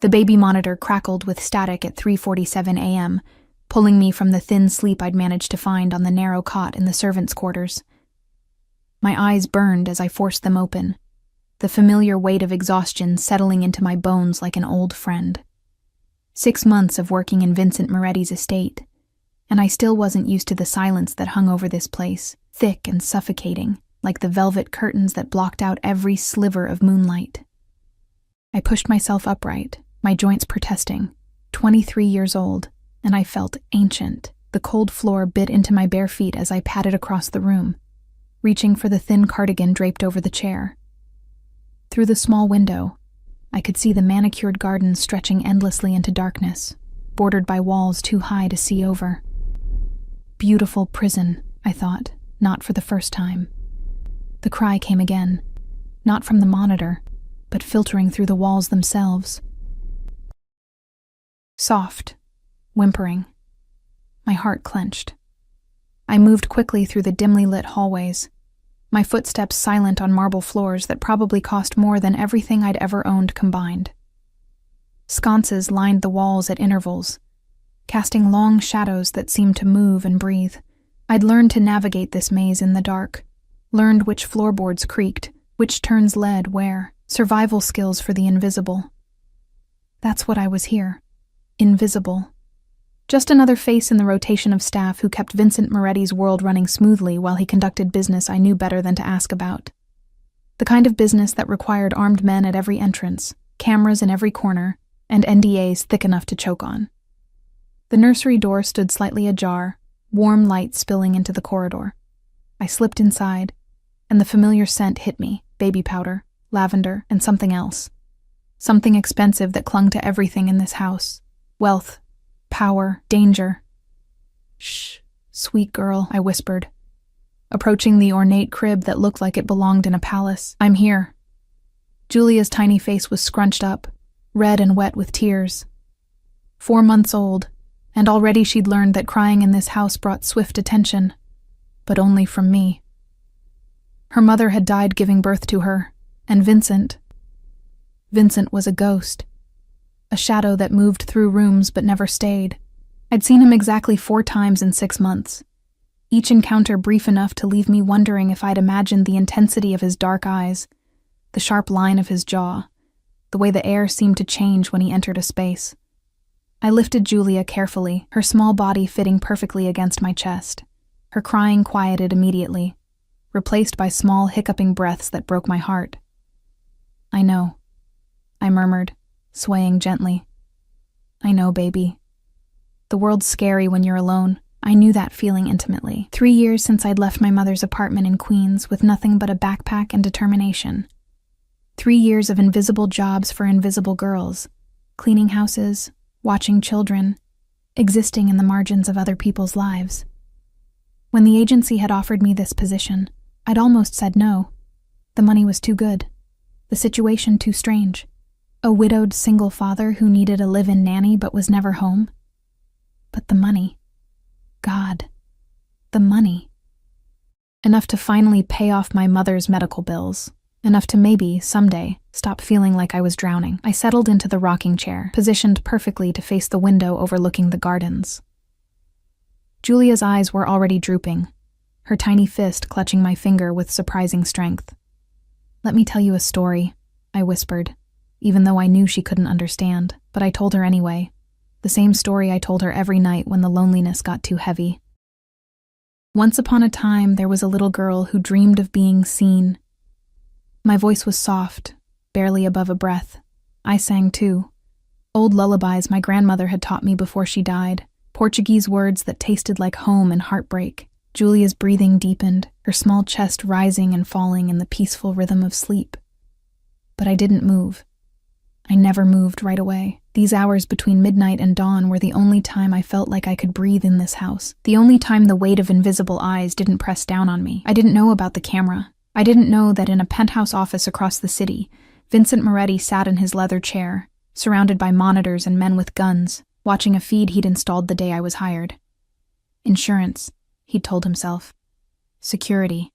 The baby monitor crackled with static at 3:47 a.m., pulling me from the thin sleep I'd managed to find on the narrow cot in the servants' quarters. My eyes burned as I forced them open, the familiar weight of exhaustion settling into my bones like an old friend. 6 months of working in Vincent Moretti's estate, and I still wasn't used to the silence that hung over this place, thick and suffocating, like the velvet curtains that blocked out every sliver of moonlight. I pushed myself upright, my joints protesting. 23 years old, and I felt ancient. The cold floor bit into my bare feet as I padded across the room, reaching for the thin cardigan draped over the chair. Through the small window, I could see the manicured garden stretching endlessly into darkness, bordered by walls too high to see over. Beautiful prison, I thought, not for the first time. The cry came again, not from the monitor, but filtering through the walls themselves. Soft, whimpering. My heart clenched. I moved quickly through the dimly lit hallways, my footsteps silent on marble floors that probably cost more than everything I'd ever owned combined. Sconces lined the walls at intervals, casting long shadows that seemed to move and breathe. I'd learned to navigate this maze in the dark, learned which floorboards creaked, which turns led where, survival skills for the invisible. That's what I was here. Invisible. Just another face in the rotation of staff who kept Vincent Moretti's world running smoothly while he conducted business I knew better than to ask about. The kind of business that required armed men at every entrance, cameras in every corner, and NDAs thick enough to choke on. The nursery door stood slightly ajar, warm light spilling into the corridor. I slipped inside, and the familiar scent hit me, baby powder, lavender, and something else. Something expensive that clung to everything in this house. Wealth, power, danger. Shh, sweet girl, I whispered, approaching the ornate crib that looked like it belonged in a palace. I'm here. Julia's tiny face was scrunched up, red and wet with tears. 4 months old, and already she'd learned that crying in this house brought swift attention, but only from me. Her mother had died giving birth to her, and Vincent was a ghost. A shadow that moved through rooms but never stayed. I'd seen him exactly 4 times in 6 months, each encounter brief enough to leave me wondering if I'd imagined the intensity of his dark eyes, the sharp line of his jaw, the way the air seemed to change when he entered a space. I lifted Julia carefully, her small body fitting perfectly against my chest. Her crying quieted immediately, replaced by small hiccuping breaths that broke my heart. I know, I murmured, swaying gently. I know, baby. The world's scary when you're alone. I knew that feeling intimately. 3 years since I'd left my mother's apartment in Queens with nothing but a backpack and determination. 3 years of invisible jobs for invisible girls, cleaning houses, watching children, existing in the margins of other people's lives. When the agency had offered me this position, I'd almost said no. The money was too good. The situation too strange. A widowed single father who needed a live-in nanny but was never home. But the money. God. The money. Enough to finally pay off my mother's medical bills. Enough to maybe, someday, stop feeling like I was drowning. I settled into the rocking chair, positioned perfectly to face the window overlooking the gardens. Julia's eyes were already drooping, her tiny fist clutching my finger with surprising strength. Let me tell you a story, I whispered, even though I knew she couldn't understand, but I told her anyway. The same story I told her every night when the loneliness got too heavy. Once upon a time, there was a little girl who dreamed of being seen. My voice was soft, barely above a breath. I sang too. Old lullabies my grandmother had taught me before she died, Portuguese words that tasted like home and heartbreak. Julia's breathing deepened, her small chest rising and falling in the peaceful rhythm of sleep. But I didn't move. I never moved right away. These hours between midnight and dawn were the only time I felt like I could breathe in this house. The only time the weight of invisible eyes didn't press down on me. I didn't know about the camera. I didn't know that in a penthouse office across the city, Vincent Moretti sat in his leather chair, surrounded by monitors and men with guns, watching a feed he'd installed the day I was hired. Insurance, he'd told himself. Security.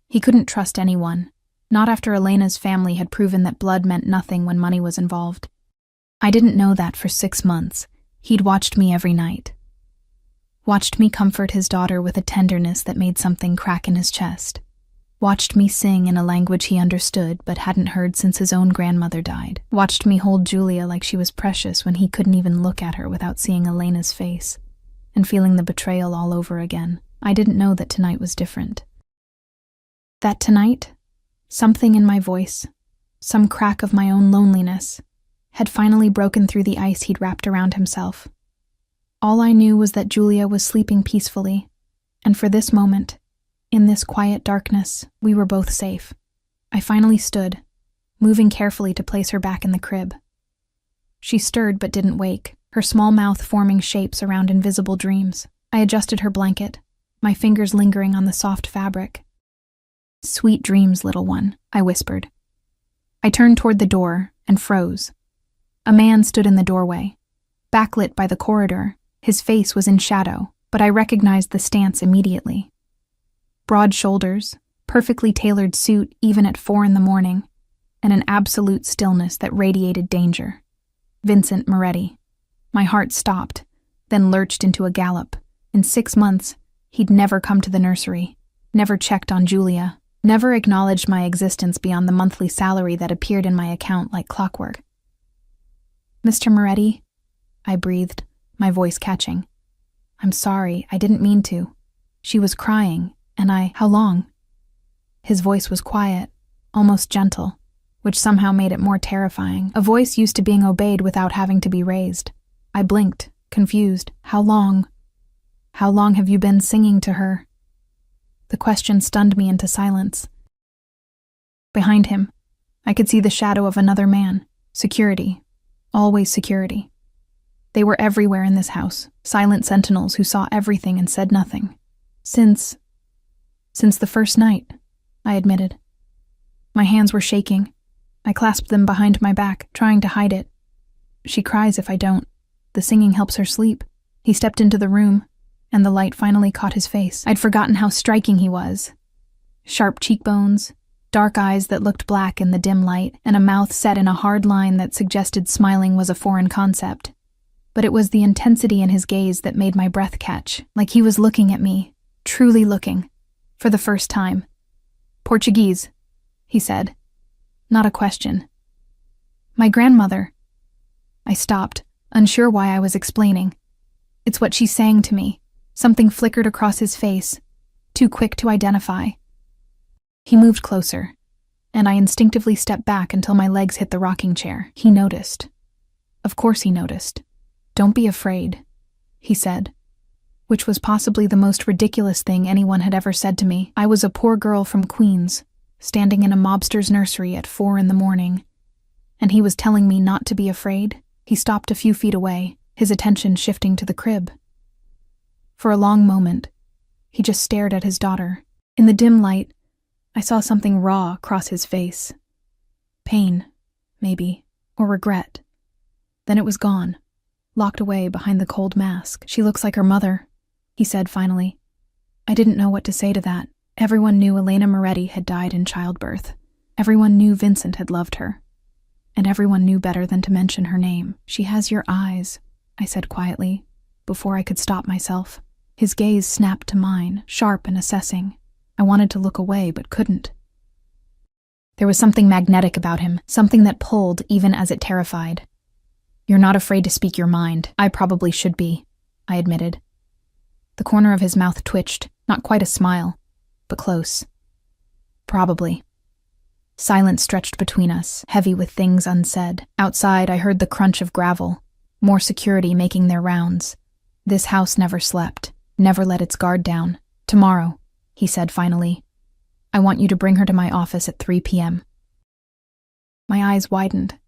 He couldn't trust anyone. Not after Elena's family had proven that blood meant nothing when money was involved. I didn't know that for 6 months. He'd watched me every night. Watched me comfort his daughter with a tenderness that made something crack in his chest. Watched me sing in a language he understood but hadn't heard since his own grandmother died. Watched me hold Julia like she was precious when he couldn't even look at her without seeing Elena's face and feeling the betrayal all over again. I didn't know that tonight was different. That tonight, something in my voice, some crack of my own loneliness, had finally broken through the ice he'd wrapped around himself. All I knew was that Julia was sleeping peacefully, and for this moment, in this quiet darkness, we were both safe. I finally stood, moving carefully to place her back in the crib. She stirred but didn't wake, her small mouth forming shapes around invisible dreams. I adjusted her blanket, my fingers lingering on the soft fabric. "Sweet dreams, little one," I whispered. I turned toward the door and froze. A man stood in the doorway. Backlit by the corridor, his face was in shadow, but I recognized the stance immediately. Broad shoulders, perfectly tailored suit even at 4 a.m, and an absolute stillness that radiated danger. Vincent Moretti. My heart stopped, then lurched into a gallop. In 6 months, he'd never come to the nursery, never checked on Julia, never acknowledged my existence beyond the monthly salary that appeared in my account like clockwork. "Mr. Moretti," I breathed, my voice catching. "I'm sorry, I didn't mean to." She was crying, and "How long?" His voice was quiet, almost gentle, which somehow made it more terrifying. A voice used to being obeyed without having to be raised. I blinked, confused. "How long? How long have you been singing to her?" The question stunned me into silence. Behind him, I could see the shadow of another man. Security. Always security. They were everywhere in this house, silent sentinels who saw everything and said nothing. Since the first night," I admitted. My hands were shaking. I clasped them behind my back, trying to hide it. "She cries if I don't. The singing helps her sleep." He stepped into the room, and the light finally caught his face. I'd forgotten how striking he was. Sharp cheekbones, dark eyes that looked black in the dim light, and a mouth set in a hard line that suggested smiling was a foreign concept. But it was the intensity in his gaze that made my breath catch, like he was looking at me, truly looking, for the first time. "Portuguese," he said. Not a question. "My grandmother." I stopped, unsure why I was explaining. "It's what she sang to me." Something flickered across his face, too quick to identify. He moved closer, and I instinctively stepped back until my legs hit the rocking chair. He noticed. Of course he noticed. "Don't be afraid," he said, which was possibly the most ridiculous thing anyone had ever said to me. I was a poor girl from Queens, standing in a mobster's nursery at 4 a.m, and he was telling me not to be afraid. He stopped a few feet away, his attention shifting to the crib. For a long moment, he just stared at his daughter. In the dim light, I saw something raw cross his face. Pain, maybe, or regret. Then it was gone, locked away behind the cold mask. "She looks like her mother," he said finally. I didn't know what to say to that. Everyone knew Elena Moretti had died in childbirth. Everyone knew Vincent had loved her. And everyone knew better than to mention her name. "She has your eyes," I said quietly, before I could stop myself. His gaze snapped to mine, sharp and assessing. I wanted to look away, but couldn't. There was something magnetic about him, something that pulled even as it terrified. "You're not afraid to speak your mind. I probably should be," I admitted. The corner of his mouth twitched, not quite a smile, but close. "Probably." Silence stretched between us, heavy with things unsaid. Outside, I heard the crunch of gravel, more security making their rounds. This house never slept, never let its guard down. "Tomorrow," he said finally. "I want you to bring her to my office at 3 p.m. My eyes widened.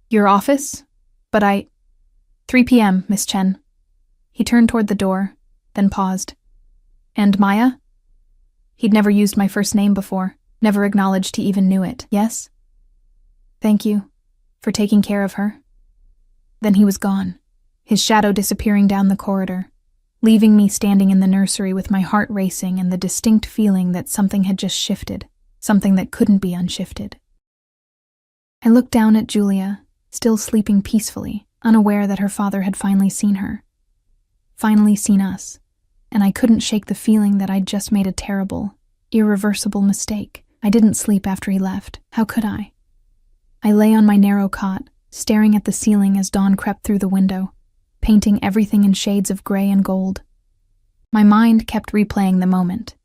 "Your office? But 3 p.m., Miss Chen." He turned toward the door, then paused. "And Maya?" He'd never used my first name before, never acknowledged he even knew it. "Yes?" "Thank you for taking care of her." Then he was gone, his shadow disappearing down the corridor, leaving me standing in the nursery with my heart racing and the distinct feeling that something had just shifted, something that couldn't be unshifted. I looked down at Julia, still sleeping peacefully, unaware that her father had finally seen her. Finally seen us, and I couldn't shake the feeling that I'd just made a terrible, irreversible mistake. I didn't sleep after he left. How could I? I lay on my narrow cot, staring at the ceiling as dawn crept through the window, painting everything in shades of gray and gold. My mind kept replaying the moment.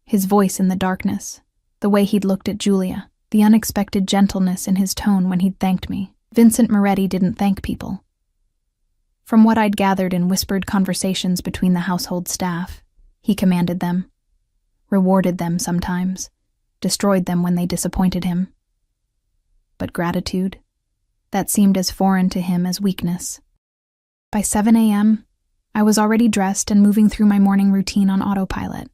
His voice in the darkness, the way he'd looked at Julia, the unexpected gentleness in his tone when he'd thanked me. Vincent Moretti didn't thank people. From what I'd gathered in whispered conversations between the household staff, he commanded them, rewarded them sometimes, destroyed them when they disappointed him. But gratitude? That seemed as foreign to him as weakness. By 7 a.m., I was already dressed and moving through my morning routine on autopilot.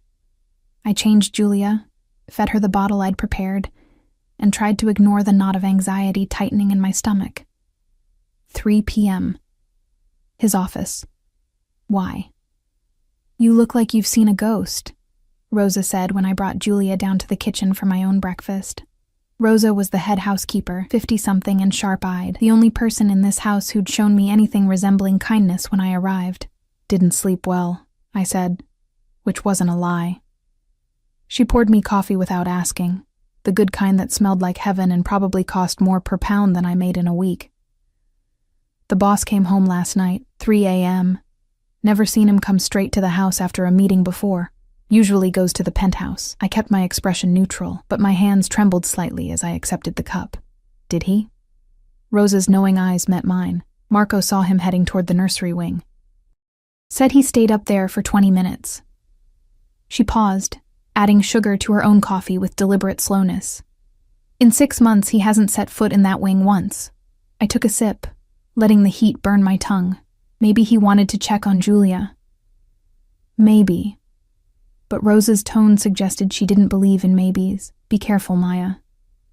I changed Julia, fed her the bottle I'd prepared, and tried to ignore the knot of anxiety tightening in my stomach. 3 p.m. His office. Why? "You look like you've seen a ghost," Rosa said when I brought Julia down to the kitchen for my own breakfast. Rosa was the head housekeeper, 50-something and sharp-eyed, the only person in this house who'd shown me anything resembling kindness when I arrived. "Didn't sleep well," I said, which wasn't a lie. She poured me coffee without asking, the good kind that smelled like heaven and probably cost more per pound than I made in a week. "The boss came home last night, 3 a.m. Never seen him come straight to the house after a meeting before. Usually goes to the penthouse." I kept my expression neutral, but my hands trembled slightly as I accepted the cup. "Did he?" Rosa's knowing eyes met mine. "Marco saw him heading toward the nursery wing. Said he stayed up there for 20 minutes. She paused, adding sugar to her own coffee with deliberate slowness. "In 6 months, he hasn't set foot in that wing once." I took a sip, letting the heat burn my tongue. Maybe he wanted to check on Julia. Maybe. But Rosa's tone suggested she didn't believe in maybes. "Be careful, Maya.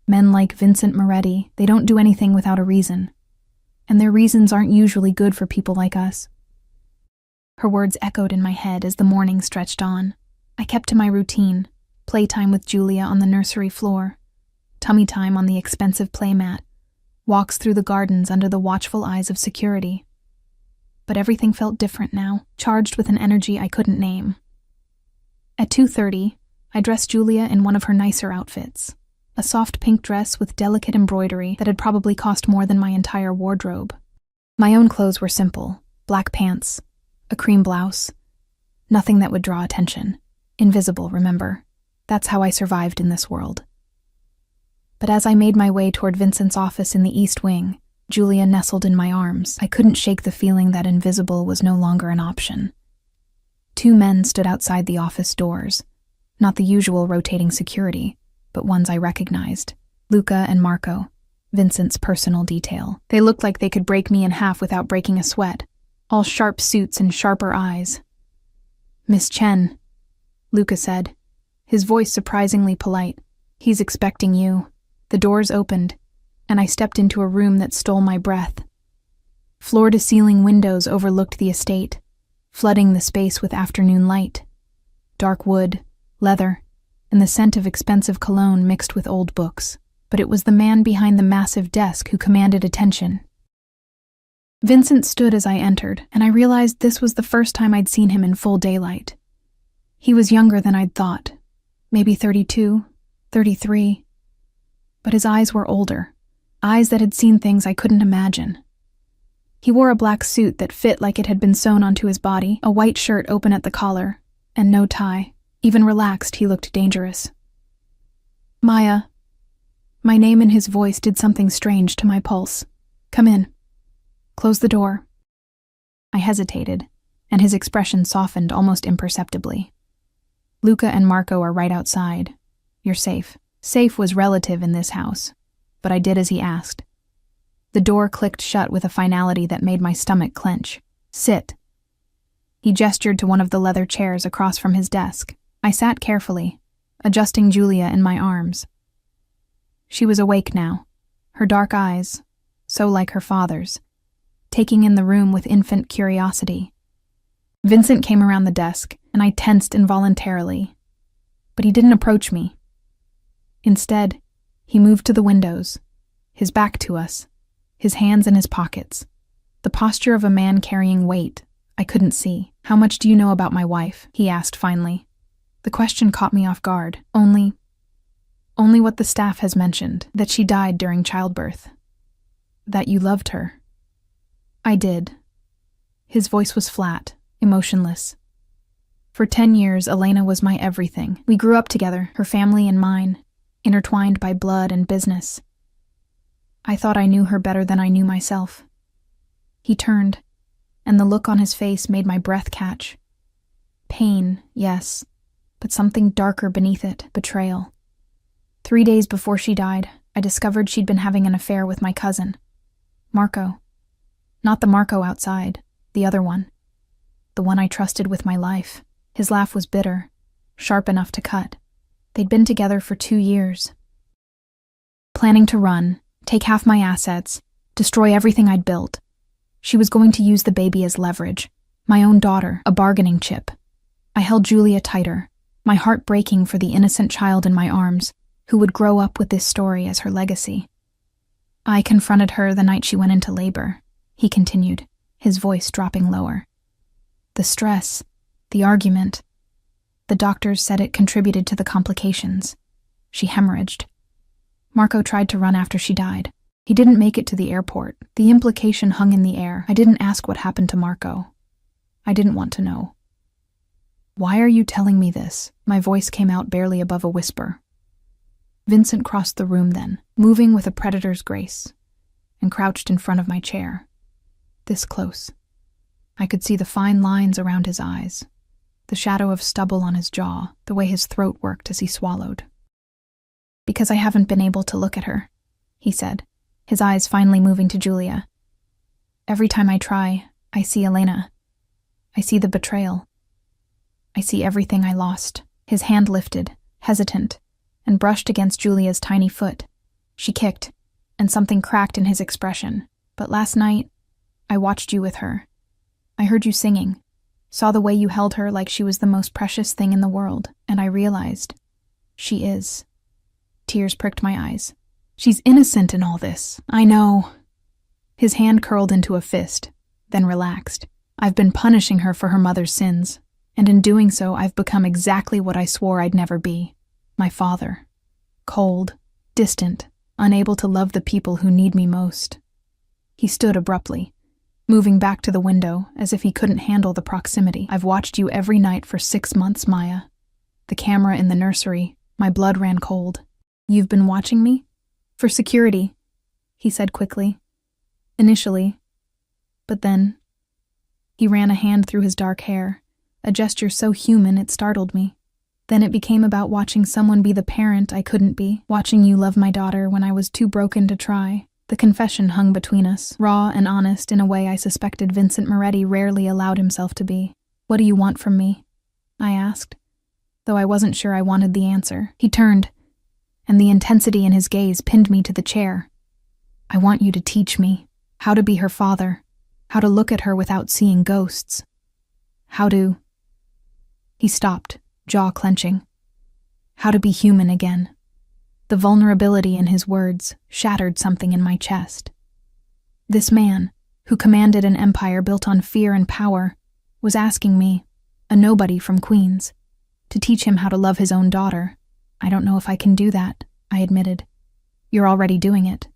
Men like Vincent Moretti, they don't do anything without a reason. And their reasons aren't usually good for people like us." Her words echoed in my head as the morning stretched on. I kept to my routine, playtime with Julia on the nursery floor, tummy time on the expensive playmat, walks through the gardens under the watchful eyes of security. But everything felt different now, charged with an energy I couldn't name. At 2:30, I dressed Julia in one of her nicer outfits, a soft pink dress with delicate embroidery that had probably cost more than my entire wardrobe. My own clothes were simple, black pants, a cream blouse, nothing that would draw attention. Invisible, remember? That's how I survived in this world. But as I made my way toward Vincent's office in the East Wing, Julia nestled in my arms. I couldn't shake the feeling that invisible was no longer an option. 2 men stood outside the office doors, not the usual rotating security, but ones I recognized. Luca and Marco, Vincent's personal detail. They looked like they could break me in half without breaking a sweat, all sharp suits and sharper eyes. "Miss Chen," Luca said, his voice surprisingly polite. "He's expecting you." The doors opened, and I stepped into a room that stole my breath. Floor-to-ceiling windows overlooked the estate, flooding the space with afternoon light. Dark wood, leather, and the scent of expensive cologne mixed with old books. But it was the man behind the massive desk who commanded attention. Vincent stood as I entered, and I realized this was the first time I'd seen him in full daylight. He was younger than I'd thought, maybe 32, 33. But his eyes were older, eyes that had seen things I couldn't imagine. He wore a black suit that fit like it had been sewn onto his body, a white shirt open at the collar, and no tie. Even relaxed, he looked dangerous. "Maya." My name and his voice did something strange to my pulse. "Come in. Close the door." I hesitated, and his expression softened almost imperceptibly. "Luca and Marco are right outside. You're safe." Safe was relative in this house, but I did as he asked. The door clicked shut with a finality that made my stomach clench. "Sit." He gestured to one of the leather chairs across from his desk. I sat carefully, adjusting Julia in my arms. She was awake now, her dark eyes, so like her father's, taking in the room with infant curiosity. Vincent came around the desk, and I tensed involuntarily. But he didn't approach me. Instead, he moved to the windows, his back to us, his hands in his pockets. The posture of a man carrying weight I couldn't see. "How much do you know about my wife?" he asked finally. The question caught me off guard. Only what the staff has mentioned, that she died during childbirth. That you loved her. I did. His voice was flat, emotionless. For 10 years, Elena was my everything. We grew up together, her family and mine, intertwined by blood and business. I thought I knew her better than I knew myself. He turned, and the look on his face made my breath catch. Pain, yes, but something darker beneath it, betrayal. 3 days before she died, I discovered she'd been having an affair with my cousin, Marco. Not the Marco outside, the other one. The one I trusted with my life. His laugh was bitter, sharp enough to cut. They'd been together for 2 years. Planning to run, take half my assets, destroy everything I'd built. She was going to use the baby as leverage, my own daughter, a bargaining chip. I held Julia tighter, my heart breaking for the innocent child in my arms, who would grow up with this story as her legacy. I confronted her the night she went into labor, he continued, his voice dropping lower. The stress, the argument. The doctors said it contributed to the complications. She hemorrhaged. Marco tried to run after she died. He didn't make it to the airport. The implication hung in the air. I didn't ask what happened to Marco. I didn't want to know. "Why are you telling me this?" My voice came out barely above a whisper. Vincent crossed the room then, moving with a predator's grace, and crouched in front of my chair. This close. I could see the fine lines around his eyes, the shadow of stubble on his jaw, the way his throat worked as he swallowed. "Because I haven't been able to look at her," he said, his eyes finally moving to Julia. "Every time I try, I see Elena. I see the betrayal. I see everything I lost." His hand lifted, hesitant, and brushed against Julia's tiny foot. She kicked, and something cracked in his expression. "But last night, I watched you with her. I heard you singing, saw the way you held her like she was the most precious thing in the world, and I realized, she is." Tears pricked my eyes. "She's innocent in all this. I know." His hand curled into a fist, then relaxed. "I've been punishing her for her mother's sins, and in doing so I've become exactly what I swore I'd never be. My father. Cold, distant, unable to love the people who need me most." He stood abruptly, moving back to the window as if he couldn't handle the proximity. "I've watched you every night for 6 months, Maya. The camera in the nursery, my blood ran cold." "You've been watching me?" "For security," he said quickly. "Initially. But then..." He ran a hand through his dark hair, a gesture so human it startled me. "Then it became about watching someone be the parent I couldn't be, watching you love my daughter when I was too broken to try." The confession hung between us, raw and honest in a way I suspected Vincent Moretti rarely allowed himself to be. "What do you want from me?" I asked, though I wasn't sure I wanted the answer. He turned, and the intensity in his gaze pinned me to the chair. "I want you to teach me how to be her father, how to look at her without seeing ghosts. How to..." He stopped, jaw clenching. "How to be human again." The vulnerability in his words shattered something in my chest. This man, who commanded an empire built on fear and power, was asking me, a nobody from Queens, to teach him how to love his own daughter. "I don't know if I can do that," I admitted. "You're already doing it."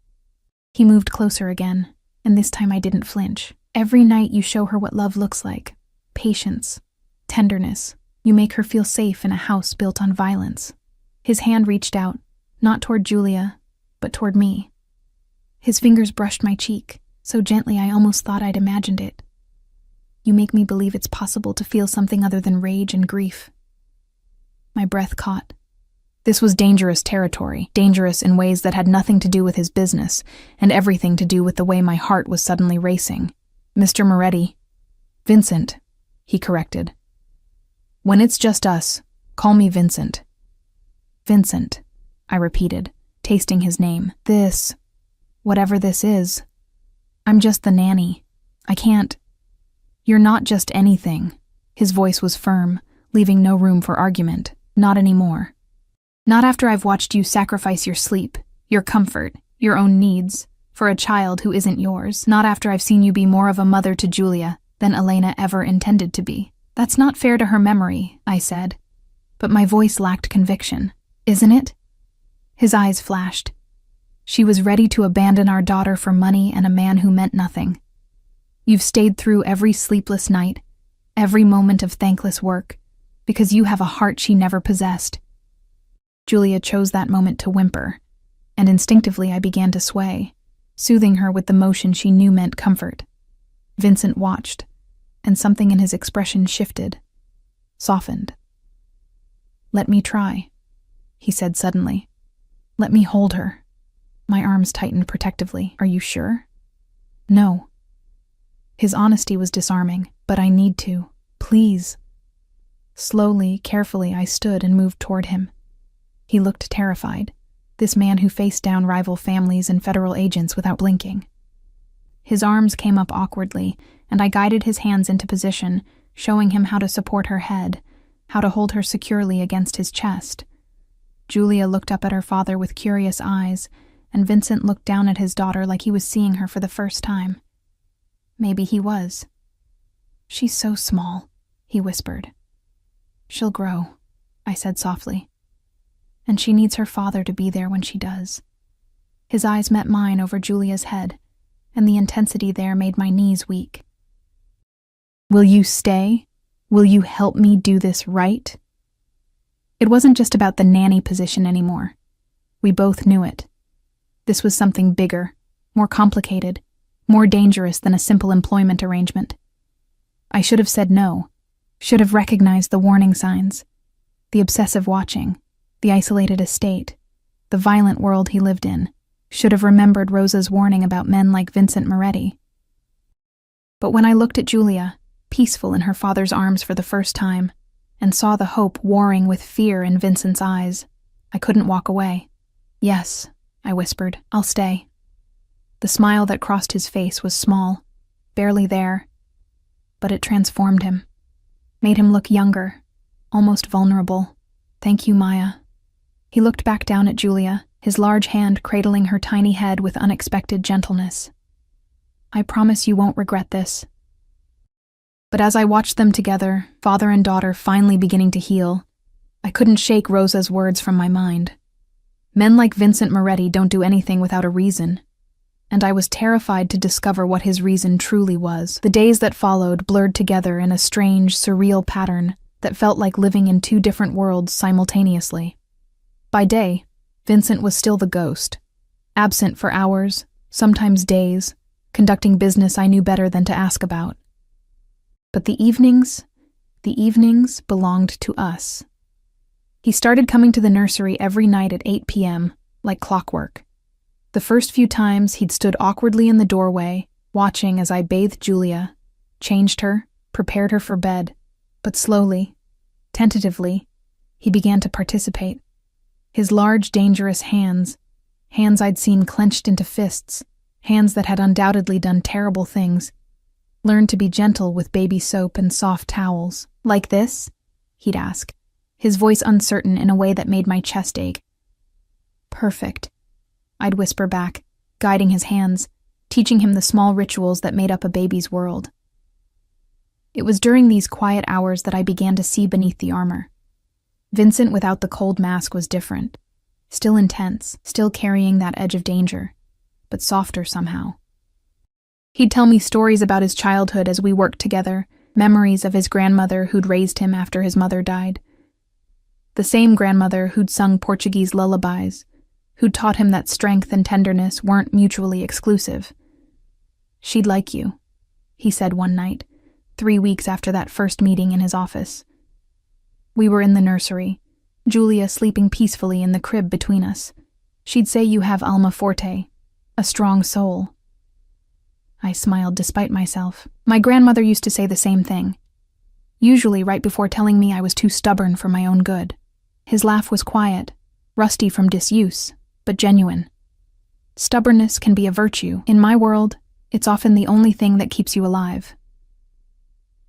He moved closer again, and this time I didn't flinch. "Every night you show her what love looks like. Patience, tenderness. You make her feel safe in a house built on violence." His hand reached out, not toward Julia, but toward me. His fingers brushed my cheek, so gently I almost thought I'd imagined it. "You make me believe it's possible to feel something other than rage and grief." My breath caught. This was dangerous territory, dangerous in ways that had nothing to do with his business, and everything to do with the way my heart was suddenly racing. "Mr. Moretti." "Vincent," he corrected. "When it's just us, call me Vincent." "Vincent," I repeated, tasting his name. "This, whatever this is, I'm just the nanny. I can't..." "You're not just anything." His voice was firm, leaving no room for argument. "Not anymore. Not after I've watched you sacrifice your sleep, your comfort, your own needs, For a child who isn't yours, not after I've seen you be more of a mother to Julia than Elena ever intended to be. That's not fair to her memory, I said. But my voice lacked conviction. Isn't it? His eyes flashed. She was ready to abandon our daughter for money and a man who meant nothing. You've stayed through every sleepless night, every moment of thankless work, because you have a heart she never possessed. Julia chose that moment to whimper, and instinctively I began to sway, soothing her with the motion she knew meant comfort. Vincent watched, and something in his expression shifted, softened. "Let me try," he said suddenly. "Let me hold her." My arms tightened protectively. "Are you sure?" "No." His honesty was disarming. "But I need to. Please." Slowly, carefully, I stood and moved toward him. He looked terrified, this man who faced down rival families and federal agents without blinking. His arms came up awkwardly, and I guided his hands into position, showing him how to support her head, how to hold her securely against his chest. Julia looked up at her father with curious eyes, and Vincent looked down at his daughter like he was seeing her for the first time. Maybe he was. "She's so small," he whispered. "She'll grow," I said softly. "And she needs her father to be there when she does." His eyes met mine over Julia's head, and the intensity there made my knees weak. "Will you stay? Will you help me do this right?" It wasn't just about the nanny position anymore. We both knew it. This was something bigger, more complicated, more dangerous than a simple employment arrangement. I should have said no, should have recognized the warning signs, the obsessive watching, the isolated estate, the violent world he lived in, should have remembered Rosa's warning about men like Vincent Moretti. But when I looked at Julia, peaceful in her father's arms for the first time, and saw the hope warring with fear in Vincent's eyes, I couldn't walk away. "Yes," I whispered, "I'll stay." The smile that crossed his face was small, barely there, but it transformed him, made him look younger, almost vulnerable. "Thank you, Maya." He looked back down at Julia, his large hand cradling her tiny head with unexpected gentleness. "I promise you won't regret this." But as I watched them together, father and daughter finally beginning to heal, I couldn't shake Rosa's words from my mind. Men like Vincent Moretti don't do anything without a reason, and I was terrified to discover what his reason truly was. The days that followed blurred together in a strange, surreal pattern that felt like living in two different worlds simultaneously. By day, Vincent was still the ghost, absent for hours, sometimes days, conducting business I knew better than to ask about. But the evenings belonged to us. He started coming to the nursery every night at 8 p.m., like clockwork. The first few times he'd stood awkwardly in the doorway, watching as I bathed Julia, changed her, prepared her for bed, but slowly, tentatively, he began to participate. His large, dangerous hands I'd seen clenched into fists, hands that had undoubtedly done terrible things, learned to be gentle with baby soap and soft towels. "Like this?" he'd ask, his voice uncertain in a way that made my chest ache. "Perfect," I'd whisper back, guiding his hands, teaching him the small rituals that made up a baby's world. It was during these quiet hours that I began to see beneath the armor. Vincent without the cold mask was different, still intense, still carrying that edge of danger, but softer somehow. He'd tell me stories about his childhood as we worked together, memories of his grandmother who'd raised him after his mother died. The same grandmother who'd sung Portuguese lullabies, who'd taught him that strength and tenderness weren't mutually exclusive. "She'd like you," he said one night, 3 weeks after that first meeting in his office. We were in the nursery, Julia sleeping peacefully in the crib between us. "She'd say you have alma forte, a strong soul." I smiled despite myself. My grandmother used to say the same thing, usually right before telling me I was too stubborn for my own good. His laugh was quiet, rusty from disuse, but genuine. Stubbornness can be a virtue. In my world, it's often the only thing that keeps you alive.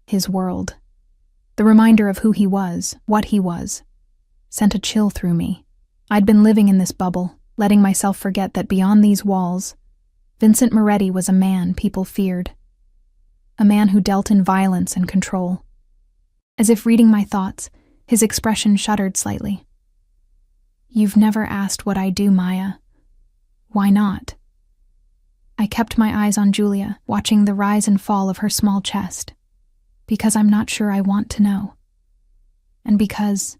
His world, the reminder of who he was, what he was, sent a chill through me. I'd been living in this bubble, letting myself forget that beyond these walls, Vincent Moretti was a man people feared. A man who dealt in violence and control. As if reading my thoughts, his expression shuddered slightly. "You've never asked what I do, Maya. Why not?" I kept my eyes on Julia, watching the rise and fall of her small chest. Because I'm not sure I want to know. And because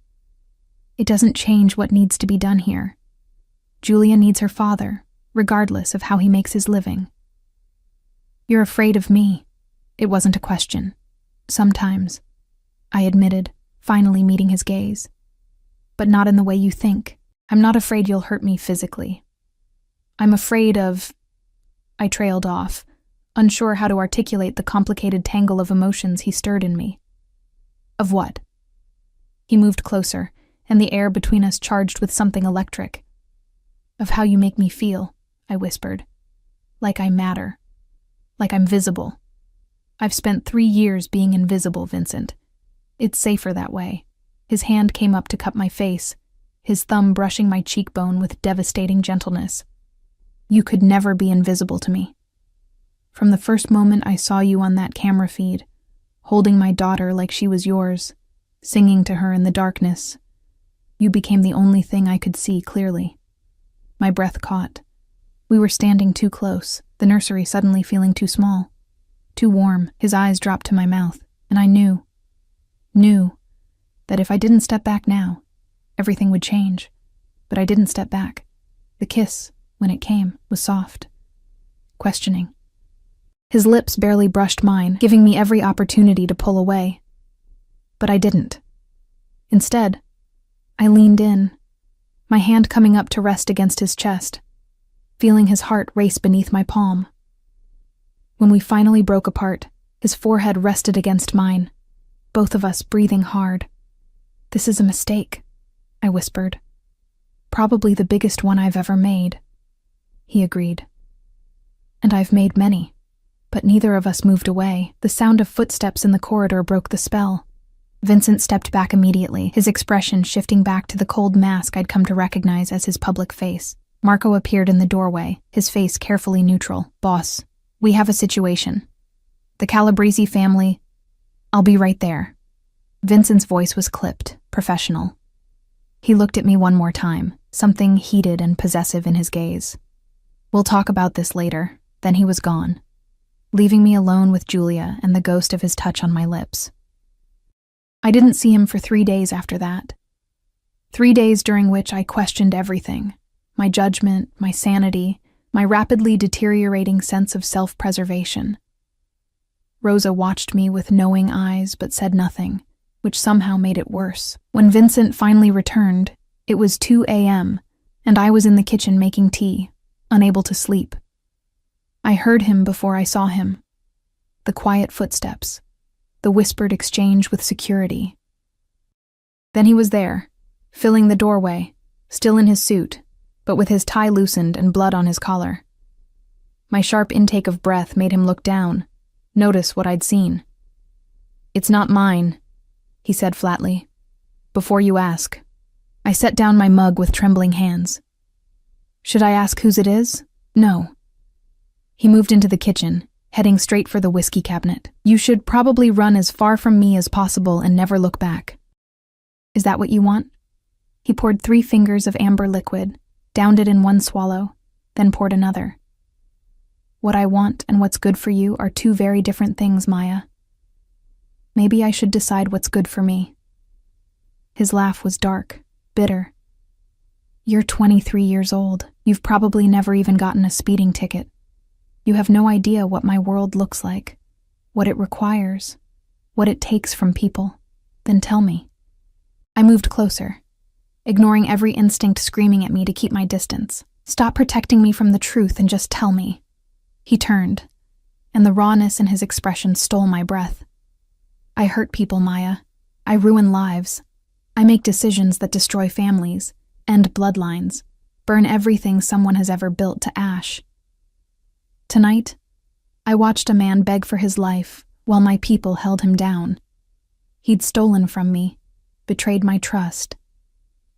it doesn't change what needs to be done here. Julia needs her father, regardless of how he makes his living. "You're afraid of me." It wasn't a question. "Sometimes," I admitted, finally meeting his gaze. "But not in the way you think. I'm not afraid you'll hurt me physically. I'm afraid of—" I trailed off, unsure how to articulate the complicated tangle of emotions he stirred in me. "Of what?" He moved closer, and the air between us charged with something electric. "Of how you make me feel," I whispered. "Like I matter. Like I'm visible. I've spent 3 years being invisible, Vincent. It's safer that way." His hand came up to cup my face, his thumb brushing my cheekbone with devastating gentleness. "You could never be invisible to me. From the first moment I saw you on that camera feed, holding my daughter like she was yours, singing to her in the darkness, you became the only thing I could see clearly." My breath caught. We were standing too close, the nursery suddenly feeling too small, too warm. His eyes dropped to my mouth, and I knew that if I didn't step back now, everything would change. But I didn't step back. The kiss, when it came, was soft, questioning. His lips barely brushed mine, giving me every opportunity to pull away. But I didn't. Instead, I leaned in, my hand coming up to rest against his chest, feeling his heart race beneath my palm. When we finally broke apart, his forehead rested against mine, both of us breathing hard. "This is a mistake," I whispered. "Probably the biggest one I've ever made." He agreed. "And I've made many." But neither of us moved away. The sound of footsteps in the corridor broke the spell. Vincent stepped back immediately, his expression shifting back to the cold mask I'd come to recognize as his public face. Marco appeared in the doorway, his face carefully neutral. "Boss, we have a situation. The Calabrese family—" "I'll be right there." Vincent's voice was clipped, professional. He looked at me one more time, something heated and possessive in his gaze. "We'll talk about this later." Then he was gone, leaving me alone with Julia and the ghost of his touch on my lips. I didn't see him for 3 days after that. 3 days during which I questioned everything. My judgment, my sanity, my rapidly deteriorating sense of self-preservation. Rosa watched me with knowing eyes but said nothing, which somehow made it worse. When Vincent finally returned, it was 2 a.m., and I was in the kitchen making tea, unable to sleep. I heard him before I saw him. The quiet footsteps, the whispered exchange with security. Then he was there, filling the doorway, still in his suit, but with his tie loosened and blood on his collar. My sharp intake of breath made him look down, notice what I'd seen. "It's not mine," he said flatly. "Before you ask." I set down my mug with trembling hands. "Should I ask whose it is?" "No." He moved into the kitchen, heading straight for the whiskey cabinet. "You should probably run as far from me as possible and never look back." "Is that what you want?" He poured 3 fingers of amber liquid, downed it in one swallow, then poured another. "What I want and what's good for you are 2 very different things, Maya. Maybe I should decide what's good for me." His laugh was dark, bitter. "You're 23 years old. You've probably never even gotten a speeding ticket. You have no idea what my world looks like, what it requires, what it takes from people. Then tell me." I moved closer, ignoring every instinct screaming at me to keep my distance. "Stop protecting me from the truth and just tell me." He turned, and the rawness in his expression stole my breath. "I hurt people, Maya. I ruin lives. I make decisions that destroy families, end bloodlines, burn everything someone has ever built to ash. Tonight, I watched a man beg for his life while my people held him down. He'd stolen from me, betrayed my trust,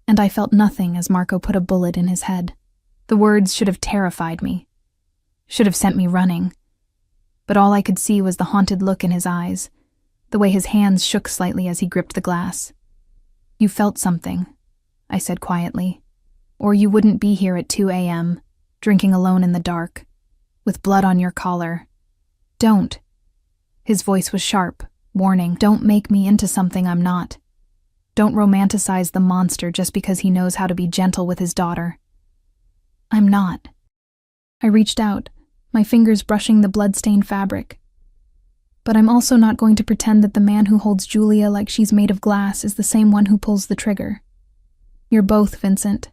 and I felt nothing as Marco put a bullet in his head. The words should have terrified me, should have sent me running. But all I could see was the haunted look in his eyes, the way his hands shook slightly as he gripped the glass. You felt something, I said quietly, or you wouldn't be here at 2 a.m., drinking alone in the dark, with blood on your collar. Don't. His voice was sharp, warning. Don't make me into something I'm not. Don't romanticize the monster just because he knows how to be gentle with his daughter. I'm not. I reached out, my fingers brushing the blood-stained fabric. But I'm also not going to pretend that the man who holds Julia like she's made of glass is the same one who pulls the trigger. You're both, Vincent,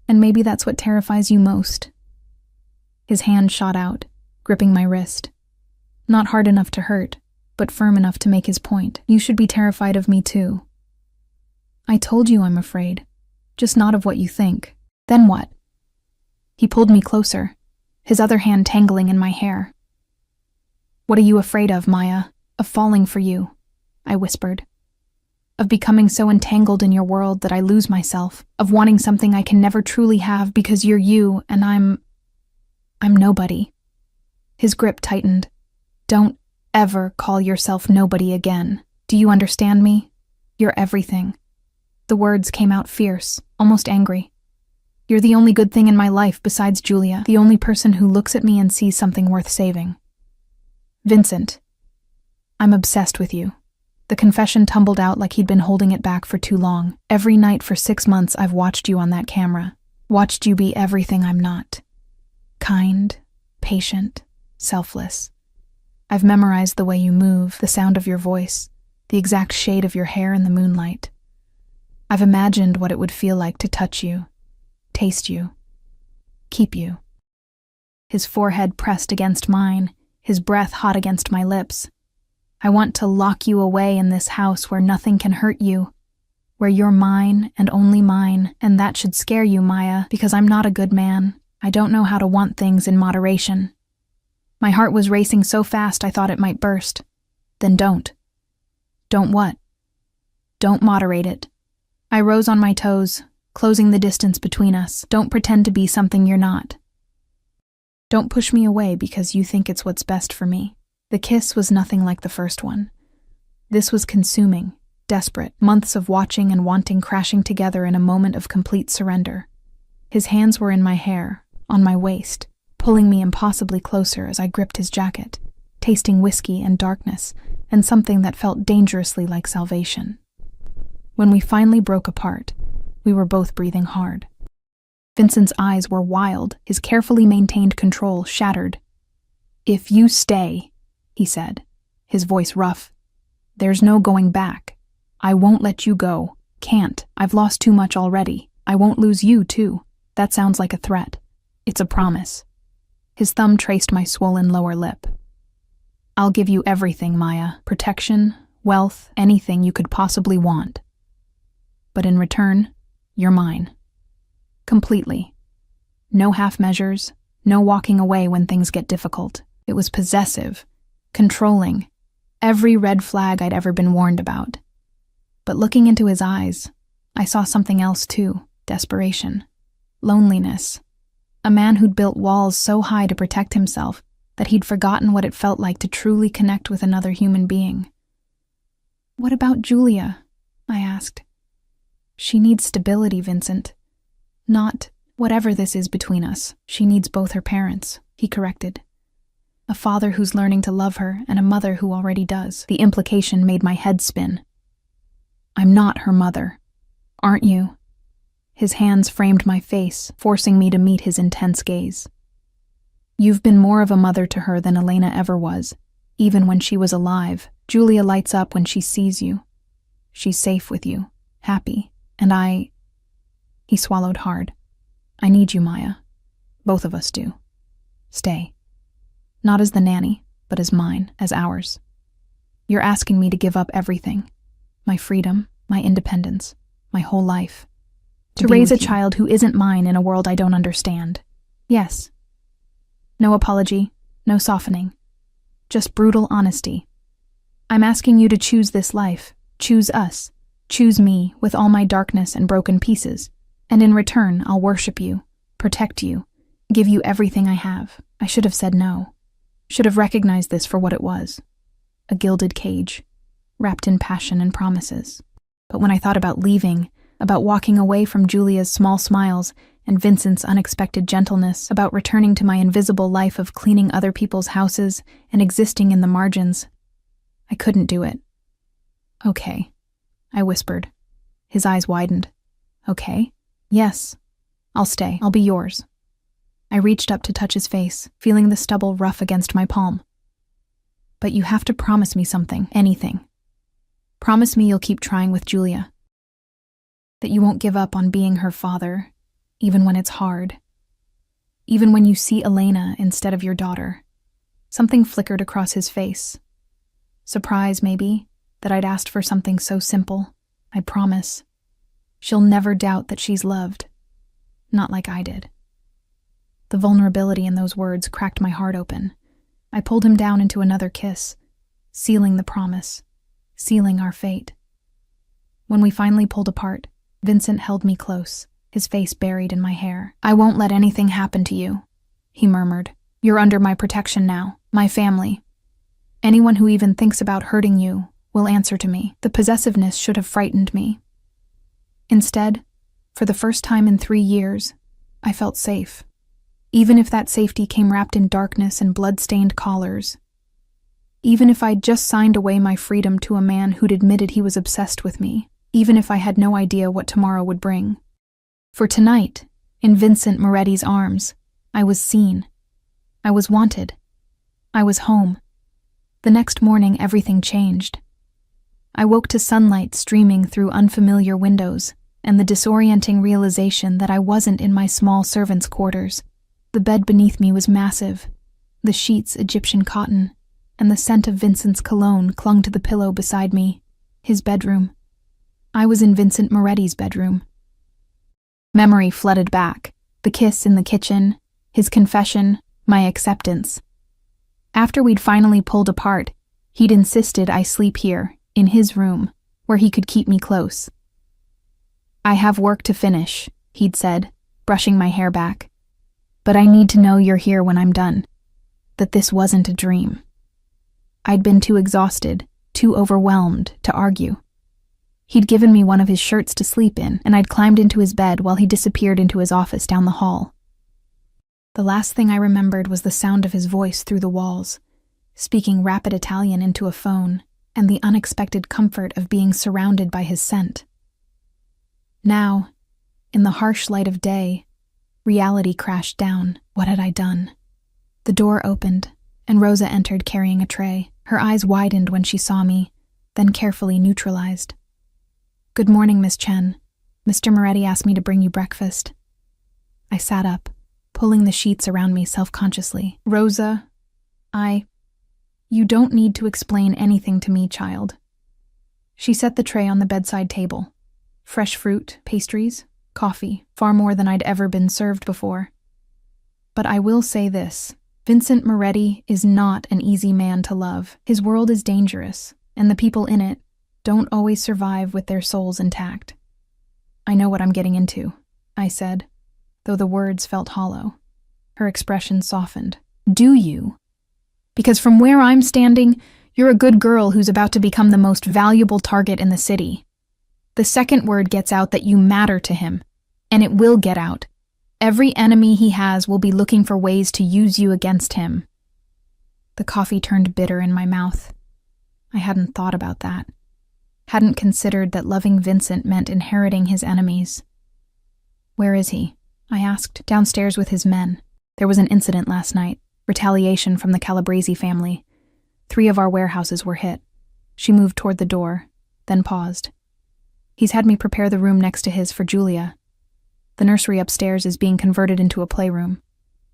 and maybe that's what terrifies you most. His hand shot out, gripping my wrist. Not hard enough to hurt, but firm enough to make his point. You should be terrified of me too. I told you I'm afraid, just not of what you think. Then what? He pulled me closer, his other hand tangling in my hair. What are you afraid of, Maya? Of falling for you, I whispered. Of becoming so entangled in your world that I lose myself, of wanting something I can never truly have because you're you and I'm nobody. His grip tightened. Don't ever call yourself nobody again. Do you understand me? You're everything. The words came out fierce, almost angry. You're the only good thing in my life besides Julia, the only person who looks at me and sees something worth saving. Vincent, I'm obsessed with you. The confession tumbled out like he'd been holding it back for too long. Every night for 6 months I've watched you on that camera, watched you be everything I'm not. Kind, patient, selfless. I've memorized the way you move, the sound of your voice, the exact shade of your hair in the moonlight. I've imagined what it would feel like to touch you, taste you, keep you. His forehead pressed against mine, his breath hot against my lips. I want to lock you away in this house where nothing can hurt you, where you're mine and only mine, and that should scare you, Maya, because I'm not a good man. I don't know how to want things in moderation. My heart was racing so fast I thought it might burst. Then don't. Don't what? Don't moderate it. I rose on my toes, closing the distance between us. Don't pretend to be something you're not. Don't push me away because you think it's what's best for me. The kiss was nothing like the first one. This was consuming, desperate, months of watching and wanting crashing together in a moment of complete surrender. His hands were in my hair, on my waist, pulling me impossibly closer as I gripped his jacket, tasting whiskey and darkness, and something that felt dangerously like salvation. When we finally broke apart, we were both breathing hard. Vincent's eyes were wild, his carefully maintained control shattered. If you stay, he said, his voice rough, there's no going back. I won't let you go. Can't. I've lost too much already. I won't lose you, too. That sounds like a threat. It's a promise. His thumb traced my swollen lower lip. I'll give you everything, Maya. Protection, wealth, anything you could possibly want. But in return, you're mine. Completely. No half measures, no walking away when things get difficult. It was possessive, controlling, every red flag I'd ever been warned about. But looking into his eyes, I saw something else too, desperation, loneliness. A man who'd built walls so high to protect himself that he'd forgotten what it felt like to truly connect with another human being. What about Julia? I asked. She needs stability, Vincent. Not whatever this is between us. She needs both her parents, he corrected. A father who's learning to love her and a mother who already does. The implication made my head spin. I'm not her mother. Aren't you? His hands framed my face, forcing me to meet his intense gaze. You've been more of a mother to her than Elena ever was, even when she was alive. Julia lights up when she sees you. She's safe with you, happy, and He swallowed hard. I need you, Maya. Both of us do. Stay. Not as the nanny, but as mine, as ours. You're asking me to give up everything. My freedom, my independence, my whole life. To raise a child who isn't mine in a world I don't understand. Yes. No apology, no softening. Just brutal honesty. I'm asking you to choose this life, choose us, choose me with all my darkness and broken pieces, and in return I'll worship you, protect you, Give you everything I have. I should have said no. Should have recognized this for what it was. A gilded cage, wrapped in passion and promises. But when I thought about leaving, about walking away from Julia's small smiles and Vincent's unexpected gentleness, about returning to my invisible life of cleaning other people's houses and existing in the margins, I couldn't do it. Okay, I whispered. His eyes widened. Okay? Yes. I'll stay. I'll be yours. I reached up to touch his face, feeling the stubble rough against my palm. But you have to promise me something, anything. Promise me you'll keep trying with Julia. That you won't give up on being her father, even when it's hard. Even when you see Elena instead of your daughter. Something flickered across his face. Surprise, maybe, that I'd asked for something so simple. I promise. She'll never doubt that she's loved. Not like I did. The vulnerability in those words cracked my heart open. I pulled him down into another kiss, sealing the promise, sealing our fate. When we finally pulled apart, Vincent held me close, his face buried in my hair. I won't let anything happen to you, he murmured. You're under my protection now, my family. Anyone who even thinks about hurting you will answer to me. The possessiveness should have frightened me. Instead, for the first time in 3 years, I felt safe. Even if that safety came wrapped in darkness and blood-stained collars. Even if I'd just signed away my freedom to a man who'd admitted he was obsessed with me. Even if I had no idea what tomorrow would bring. For tonight, in Vincent Moretti's arms, I was seen. I was wanted. I was home. The next morning, everything changed. I woke to sunlight streaming through unfamiliar windows and the disorienting realization that I wasn't in my small servant's quarters. The bed beneath me was massive, the sheets Egyptian cotton, and the scent of Vincent's cologne clung to the pillow beside me. His bedroom. I was in Vincent Moretti's bedroom. Memory flooded back, the kiss in the kitchen, his confession, my acceptance. After we'd finally pulled apart, he'd insisted I sleep here, in his room, where he could keep me close. I have work to finish, he'd said, brushing my hair back. But I need to know you're here when I'm done. That this wasn't a dream. I'd been too exhausted, too overwhelmed to argue. He'd given me one of his shirts to sleep in, and I'd climbed into his bed while he disappeared into his office down the hall. The last thing I remembered was the sound of his voice through the walls, speaking rapid Italian into a phone, and the unexpected comfort of being surrounded by his scent. Now, in the harsh light of day, reality crashed down. What had I done? The door opened, and Rosa entered carrying a tray. Her eyes widened when she saw me, then carefully neutralized. Good morning, Miss Chen. Mr. Moretti asked me to bring you breakfast. I sat up, pulling the sheets around me self-consciously. Rosa, you don't need to explain anything to me, child. She set the tray on the bedside table. Fresh fruit, pastries, coffee, far more than I'd ever been served before. But I will say this, Vincent Moretti is not an easy man to love. His world is dangerous, and the people in it don't always survive with their souls intact. I know what I'm getting into, I said, though the words felt hollow. Her expression softened. Do you? Because from where I'm standing, you're a good girl who's about to become the most valuable target in the city. The second word gets out that you matter to him, and it will get out. Every enemy he has will be looking for ways to use you against him. The coffee turned bitter in my mouth. I hadn't thought about that. Hadn't considered that loving Vincent meant inheriting his enemies. Where is he? I asked. Downstairs with his men. There was an incident last night. Retaliation from the Calabresi family. 3 of our warehouses were hit. She moved toward the door, then paused. He's had me prepare the room next to his for Julia. The nursery upstairs is being converted into a playroom.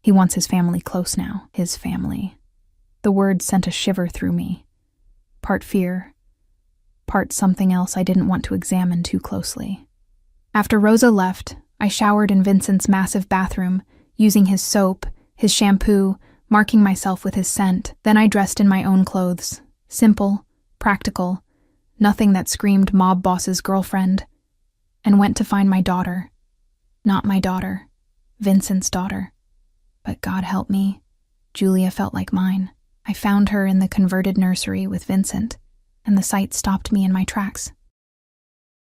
He wants his family close now. His family. The word sent a shiver through me. Part fear, part something else I didn't want to examine too closely. After Rosa left, I showered in Vincent's massive bathroom, using his soap, his shampoo, marking myself with his scent. Then I dressed in my own clothes. Simple, practical, nothing that screamed mob boss's girlfriend, and went to find my daughter. Not my daughter, Vincent's daughter. But God help me, Julia felt like mine. I found her in the converted nursery with Vincent, and the sight stopped me in my tracks.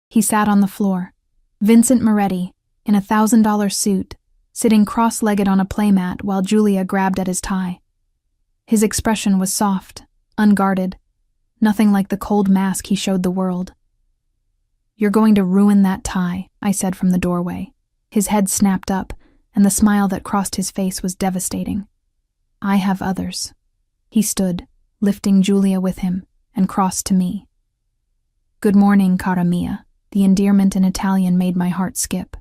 He sat on the floor, Vincent Moretti, in a $1,000 suit, sitting cross-legged on a playmat while Julia grabbed at his tie. His expression was soft, unguarded, nothing like the cold mask he showed the world. "You're going to ruin that tie," I said from the doorway. His head snapped up, and the smile that crossed his face was devastating. "I have others." He stood, lifting Julia with him, and crossed to me. "Good morning, cara mia." The endearment in Italian made my heart skip.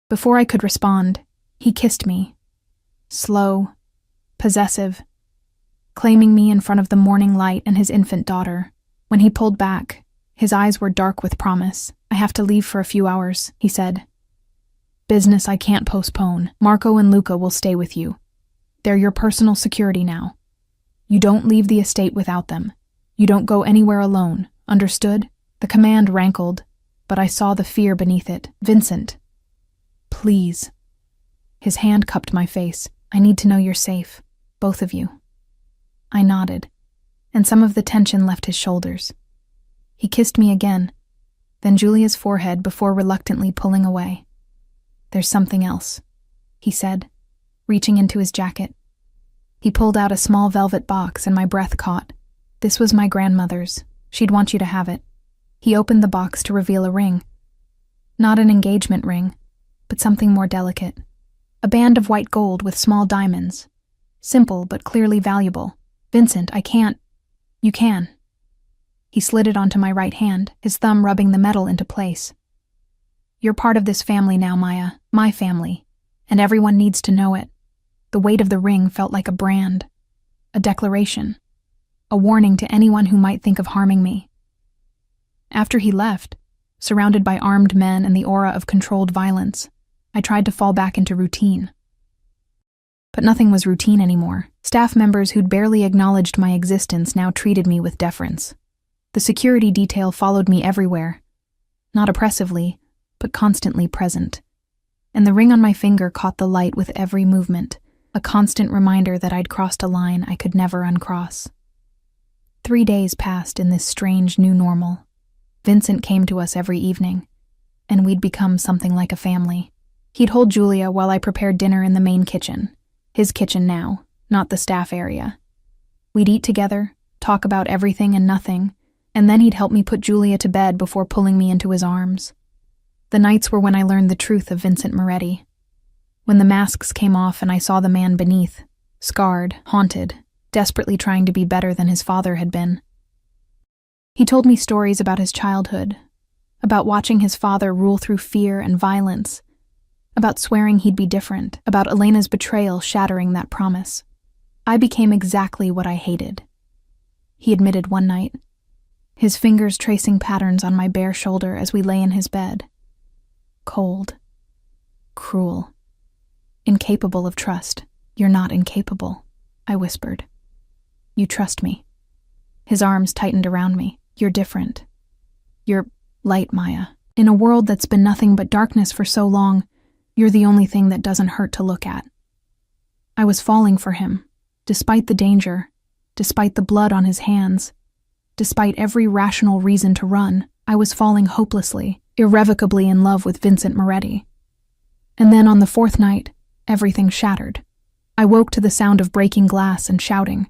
Before I could respond, he kissed me. Slow, possessive, claiming me in front of the morning light and his infant daughter. When he pulled back, his eyes were dark with promise. "I have to leave for a few hours," he said. "Business I can't postpone. Marco and Luca will stay with you. They're your personal security now. You don't leave the estate without them. You don't go anywhere alone. Understood?" The command rankled, but I saw the fear beneath it. "Vincent, please." His hand cupped my face. "I need to know you're safe. Both of you." I nodded, and some of the tension left his shoulders. He kissed me again, then Julia's forehead before reluctantly pulling away. "There's something else," he said, reaching into his jacket. He pulled out a small velvet box and my breath caught. This was my grandmother's. She'd want you to have it. He opened the box to reveal a ring. Not an engagement ring, but something more delicate. A band of white gold with small diamonds. Simple, but clearly valuable. "Vincent, I can't." "You can." He slid it onto my right hand, his thumb rubbing the metal into place. "You're part of this family now, Maya. My family. And everyone needs to know it." The weight of the ring felt like a brand. A declaration. A warning to anyone who might think of harming me. After he left, surrounded by armed men and the aura of controlled violence, I tried to fall back into routine. But nothing was routine anymore. Staff members who'd barely acknowledged my existence now treated me with deference. The security detail followed me everywhere. Not oppressively, but constantly present. And the ring on my finger caught the light with every movement, a constant reminder that I'd crossed a line I could never uncross. 3 days passed in this strange new normal. Vincent came to us every evening, and we'd become something like a family. He'd hold Julia while I prepared dinner in the main kitchen. His kitchen now, not the staff area. We'd eat together, talk about everything and nothing, and then he'd help me put Julia to bed before pulling me into his arms. The nights were when I learned the truth of Vincent Moretti. When the masks came off and I saw the man beneath, scarred, haunted, desperately trying to be better than his father had been. He told me stories about his childhood, about watching his father rule through fear and violence, about swearing he'd be different, about Elena's betrayal shattering that promise. I became exactly what I hated. He admitted one night, his fingers tracing patterns on my bare shoulder as we lay in his bed. Cold. Cruel. Incapable of trust. "You're not incapable," I whispered. "You trust me." His arms tightened around me. "You're different. You're light, Maya. In a world that's been nothing but darkness for so long, you're the only thing that doesn't hurt to look at." I was falling for him, despite the danger, despite the blood on his hands, despite every rational reason to run. I was falling hopelessly, irrevocably in love with Vincent Moretti. And then on the 4th night, everything shattered. I woke to the sound of breaking glass and shouting.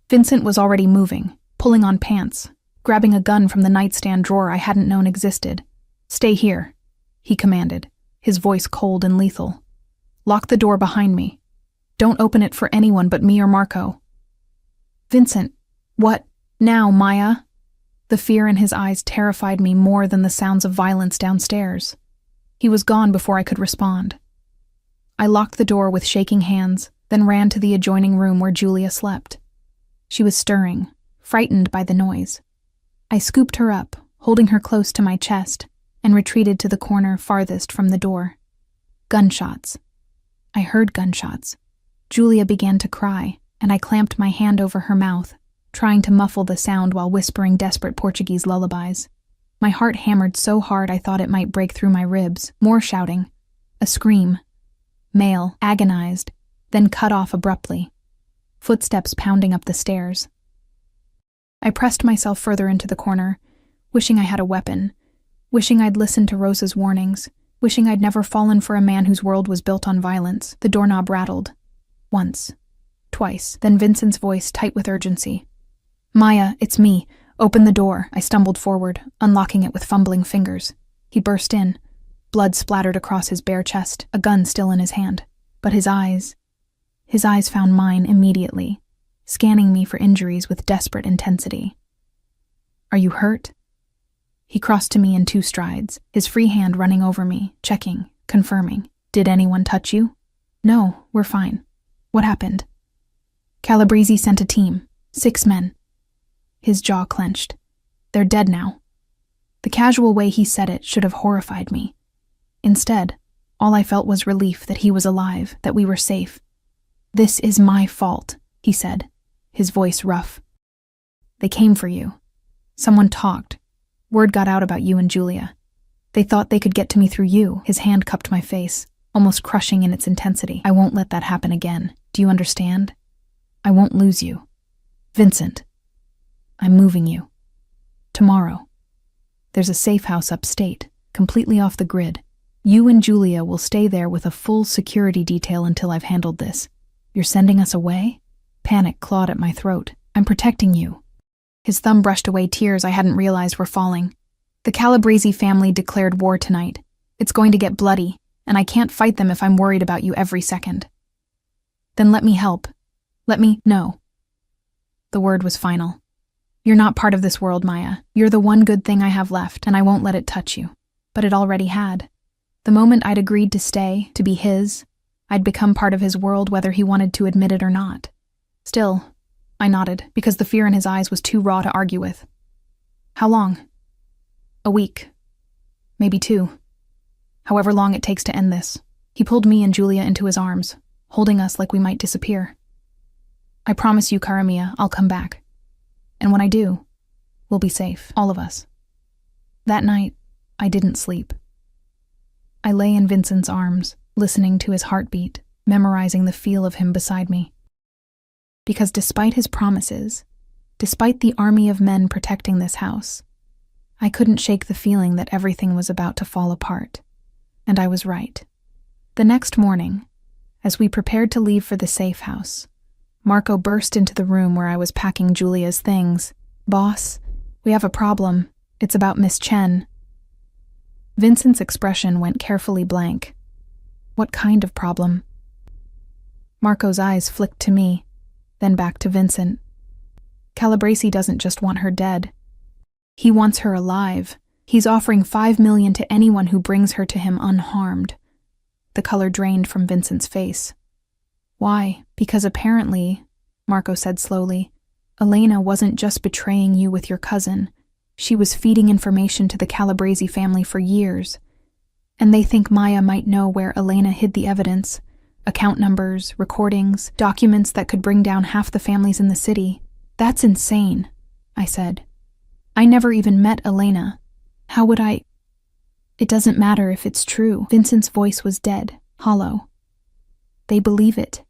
Vincent was already moving, pulling on pants, grabbing a gun from the nightstand drawer I hadn't known existed. "Stay here," he commanded, his voice cold and lethal. "Lock the door behind me. Don't open it for anyone but me or Marco." "Vincent, what now, Maya?" The fear in his eyes terrified me more than the sounds of violence downstairs. He was gone before I could respond. I locked the door with shaking hands, then ran to the adjoining room where Julia slept. She was stirring, frightened by the noise. I scooped her up, holding her close to my chest, and retreated to the corner farthest from the door. Gunshots. I heard gunshots. Julia began to cry, and I clamped my hand over her mouth, trying to muffle the sound while whispering desperate Portuguese lullabies. My heart hammered so hard I thought it might break through my ribs. More shouting. A scream. Male, agonized, then cut off abruptly. Footsteps pounding up the stairs. I pressed myself further into the corner, wishing I had a weapon, wishing I'd listened to Rosa's warnings, wishing I'd never fallen for a man whose world was built on violence. The doorknob rattled. Once. Twice. Then Vincent's voice, tight with urgency. "Maya, it's me. Open the door." I stumbled forward, unlocking it with fumbling fingers. He burst in. Blood splattered across his bare chest, a gun still in his hand. But his eyes found mine immediately, scanning me for injuries with desperate intensity. "Are you hurt?" He crossed to me in 2 strides, his free hand running over me, checking, confirming. "Did anyone touch you?" "No, we're fine." "What happened?" "Calabrese sent a team. 6 men. His jaw clenched. "They're dead now." The casual way he said it should have horrified me. Instead, all I felt was relief that he was alive, that we were safe. "This is my fault," he said, his voice rough. "They came for you. Someone talked. Word got out about you and Julia. They thought they could get to me through you." His hand cupped my face, almost crushing in its intensity. "I won't let that happen again. Do you understand? I won't lose you. Vincent, I'm moving you. Tomorrow. There's a safe house upstate, completely off the grid. You and Julia will stay there with a full security detail until I've handled this. You're sending us away?" Panic clawed at my throat. "I'm protecting you." His thumb brushed away tears I hadn't realized were falling. "The Calabrese family declared war tonight. It's going to get bloody, and I can't fight them if I'm worried about you every second." "Then let me help. No." The word was final. "You're not part of this world, Maya. You're the one good thing I have left, and I won't let it touch you." But it already had. The moment I'd agreed to stay, to be his, I'd become part of his world whether he wanted to admit it or not. Still, I nodded, because the fear in his eyes was too raw to argue with. "How long?" "A week. Maybe 2. However long it takes to end this." He pulled me and Julia into his arms, holding us like we might disappear. "I promise you, Karamia, I'll come back. And when I do, we'll be safe, all of us." That night, I didn't sleep. I lay in Vincent's arms, listening to his heartbeat, memorizing the feel of him beside me. Because despite his promises, despite the army of men protecting this house, I couldn't shake the feeling that everything was about to fall apart. And I was right. The next morning, as we prepared to leave for the safe house, Marco burst into the room where I was packing Julia's things. "Boss, we have a problem. It's about Miss Chen." Vincent's expression went carefully blank. "What kind of problem?" Marco's eyes flicked to me, then back to Vincent. "Calabrese doesn't just want her dead. He wants her alive. He's offering $5 million to anyone who brings her to him unharmed." The color drained from Vincent's face. "Why? Because apparently," Marco said slowly, "Elena wasn't just betraying you with your cousin. She was feeding information to the Calabrese family for years. And they think Maya might know where Elena hid the evidence. Account numbers, recordings, documents that could bring down half the families in the city. That's insane," I said. "I never even met Elena. How would I—" "It doesn't matter if it's true." Vincent's voice was dead, hollow. "They believe it.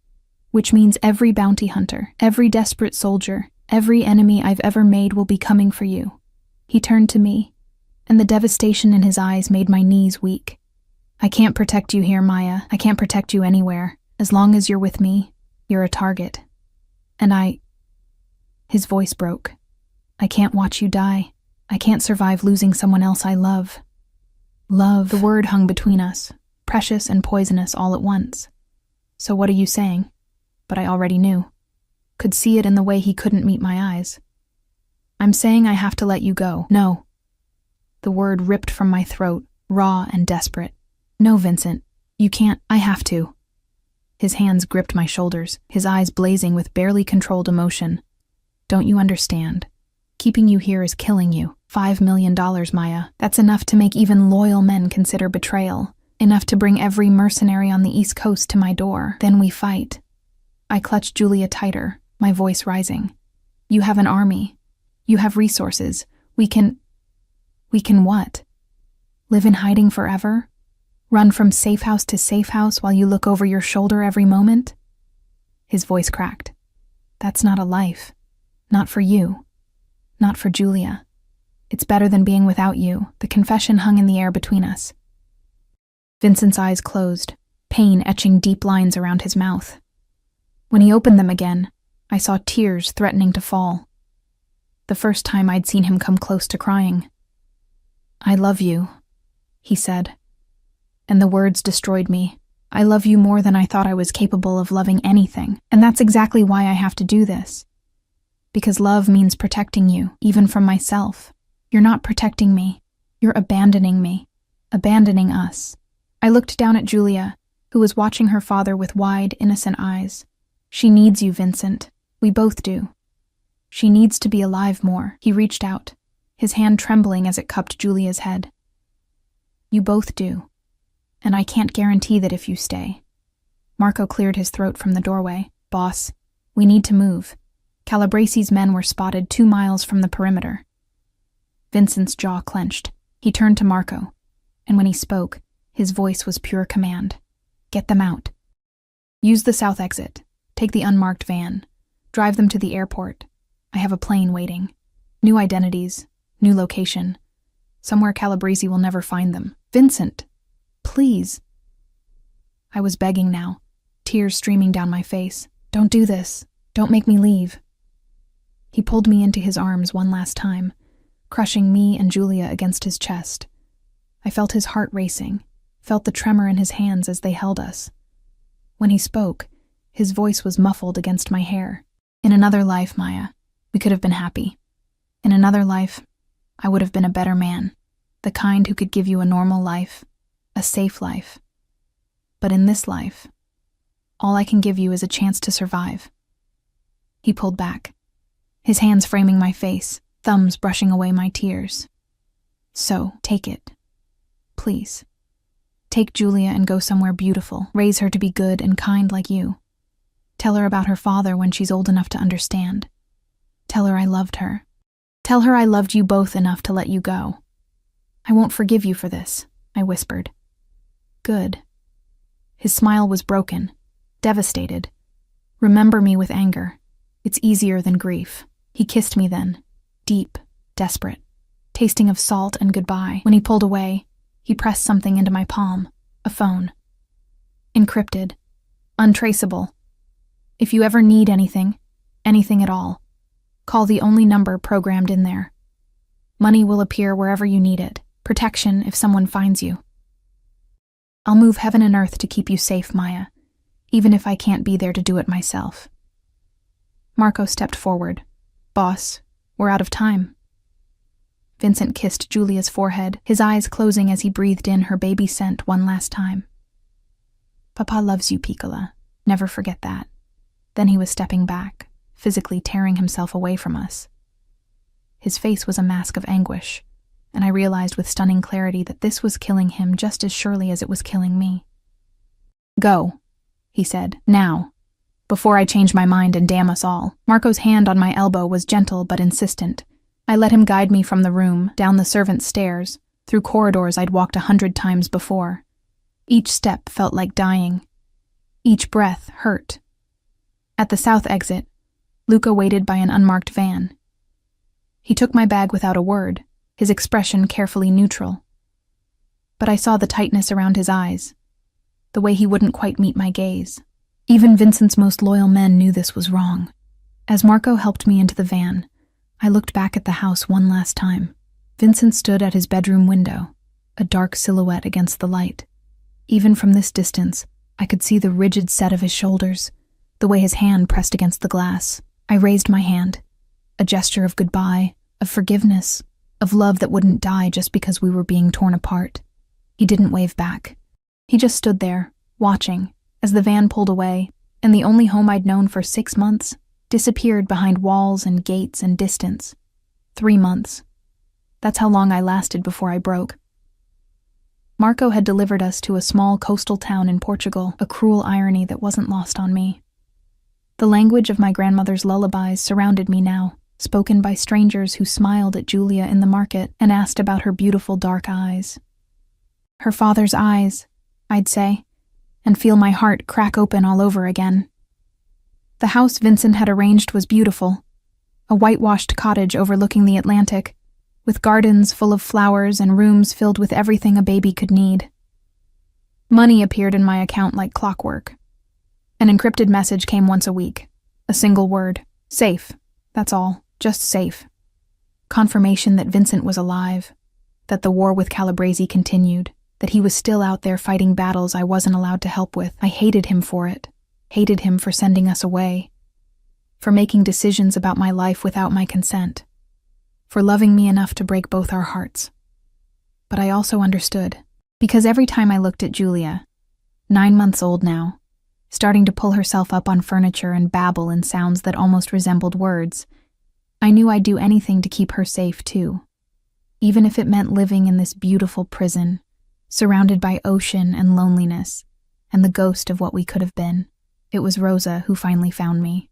Which means every bounty hunter, every desperate soldier, every enemy I've ever made will be coming for you." He turned to me, and the devastation in his eyes made my knees weak. "I can't protect you here, Maya. I can't protect you anywhere. As long as you're with me, you're a target. And His voice broke. "I can't watch you die. I can't survive losing someone else I love." Love. The word hung between us, precious and poisonous all at once. "So what are you saying?" But I already knew. Could see it in the way he couldn't meet my eyes. "I'm saying I have to let you go." "No." The word ripped from my throat, raw and desperate. "No, Vincent. You can't. I have to." His hands gripped my shoulders, his eyes blazing with barely controlled emotion. "Don't you understand? Keeping you here is killing you. $5 million, Maya. That's enough to make even loyal men consider betrayal. Enough to bring every mercenary on the East Coast to my door. Then we fight." I clutched Julia tighter, my voice rising. "You have an army. You have resources. We can what? Live in hiding forever? Run from safe house to safe house while you look over your shoulder every moment?" His voice cracked. That's not a life. Not for you. Not for Julia. It's better than being without you. The confession hung in the air between us. Vincent's eyes closed, pain etching deep lines around his mouth. When he opened them again, I saw tears threatening to fall. The first time I'd seen him come close to crying. I love you, he said. And the words destroyed me. I love you more than I thought I was capable of loving anything, and that's exactly why I have to do this. Because love means protecting you, even from myself. You're not protecting me. You're abandoning me. Abandoning us. I looked down at Julia, who was watching her father with wide, innocent eyes. She needs you, Vincent. We both do. She needs to be alive more. He reached out, his hand trembling as it cupped Julia's head. You both do. And I can't guarantee that if you stay. Marco cleared his throat from the doorway. Boss, we need to move. Calabresi's men were spotted 2 miles from the perimeter. Vincent's jaw clenched. He turned to Marco, and when he spoke, his voice was pure command. Get them out. Use the south exit. Take the unmarked van. Drive them to the airport. I have a plane waiting. New identities. New location. Somewhere Calabresi will never find them. Vincent! Please. I was begging now, tears streaming down my face. Don't do this. Don't make me leave. He pulled me into his arms one last time, crushing me and Julia against his chest. I felt his heart racing, felt the tremor in his hands as they held us. When he spoke, his voice was muffled against my hair. In another life, Maya, we could have been happy. In another life, I would have been a better man, the kind who could give you a normal life, a safe life. But in this life, all I can give you is a chance to survive. He pulled back, his hands framing my face, thumbs brushing away my tears. So, take it. Please. Take Julia and go somewhere beautiful. Raise her to be good and kind like you. Tell her about her father when she's old enough to understand. Tell her I loved her. Tell her I loved you both enough to let you go. I won't forgive you for this, I whispered. Good. His smile was broken, devastated. Remember me with anger. It's easier than grief. He kissed me then, deep, desperate, tasting of salt and goodbye. When he pulled away, he pressed something into my palm, a phone. Encrypted, untraceable. If you ever need anything at all, call the only number programmed in there. Money will appear wherever you need it, protection if someone finds you. I'll move heaven and earth to keep you safe, Maya, even if I can't be there to do it myself. Marco stepped forward. Boss, we're out of time. Vincent kissed Julia's forehead, his eyes closing as he breathed in her baby scent one last time. Papa loves you, Piccola. Never forget that. Then he was stepping back, physically tearing himself away from us. His face was a mask of anguish, and I realized with stunning clarity that this was killing him just as surely as it was killing me. Go, he said, now, before I change my mind and damn us all. Marco's hand on my elbow was gentle but insistent. I let him guide me from the room, down the servants' stairs, through corridors I'd walked 100 times before. Each step felt like dying. Each breath hurt. At the south exit, Luca waited by an unmarked van. He took my bag without a word, his expression carefully neutral. But I saw the tightness around his eyes, the way he wouldn't quite meet my gaze. Even Vincent's most loyal men knew this was wrong. As Marco helped me into the van, I looked back at the house one last time. Vincent stood at his bedroom window, a dark silhouette against the light. Even from this distance, I could see the rigid set of his shoulders, the way his hand pressed against the glass. I raised my hand, a gesture of goodbye, of forgiveness, of love that wouldn't die just because we were being torn apart. He didn't wave back. He just stood there, watching, as the van pulled away, and the only home I'd known for 6 months disappeared behind walls and gates and distance. 3 months. That's how long I lasted before I broke. Marco had delivered us to a small coastal town in Portugal, a cruel irony that wasn't lost on me. The language of my grandmother's lullabies surrounded me now, spoken by strangers who smiled at Julia in the market and asked about her beautiful dark eyes. Her father's eyes, I'd say, and feel my heart crack open all over again. The house Vincent had arranged was beautiful, a whitewashed cottage overlooking the Atlantic, with gardens full of flowers and rooms filled with everything a baby could need. Money appeared in my account like clockwork. An encrypted message came once a week. A single word. Safe. That's all. Just safe. Confirmation that Vincent was alive, that the war with Calabrese continued, that he was still out there fighting battles I wasn't allowed to help with. I hated him for it. Hated him for sending us away. For making decisions about my life without my consent. For loving me enough to break both our hearts. But I also understood, because every time I looked at Julia, 9 months old now, starting to pull herself up on furniture and babble in sounds that almost resembled words, I knew I'd do anything to keep her safe too, even if it meant living in this beautiful prison, surrounded by ocean and loneliness, and the ghost of what we could have been. It was Rosa who finally found me.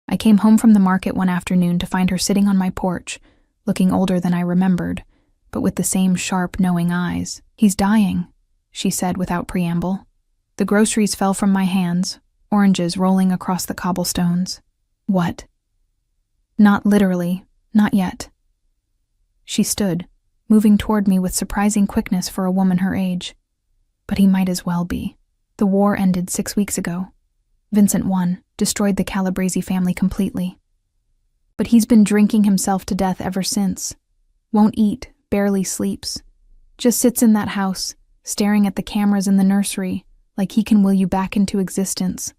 I came home from the market one afternoon to find her sitting on my porch, looking older than I remembered, but with the same sharp, knowing eyes. "He's dying," she said without preamble. The groceries fell from my hands, oranges rolling across the cobblestones. "What?" "Not literally, not yet." She stood, moving toward me with surprising quickness for a woman her age. "But he might as well be. The war ended 6 weeks ago. Vincent won, destroyed the Calabrese family completely. But he's been drinking himself to death ever since. Won't eat, barely sleeps. Just sits in that house, staring at the cameras in the nursery, like he can will you back into existence."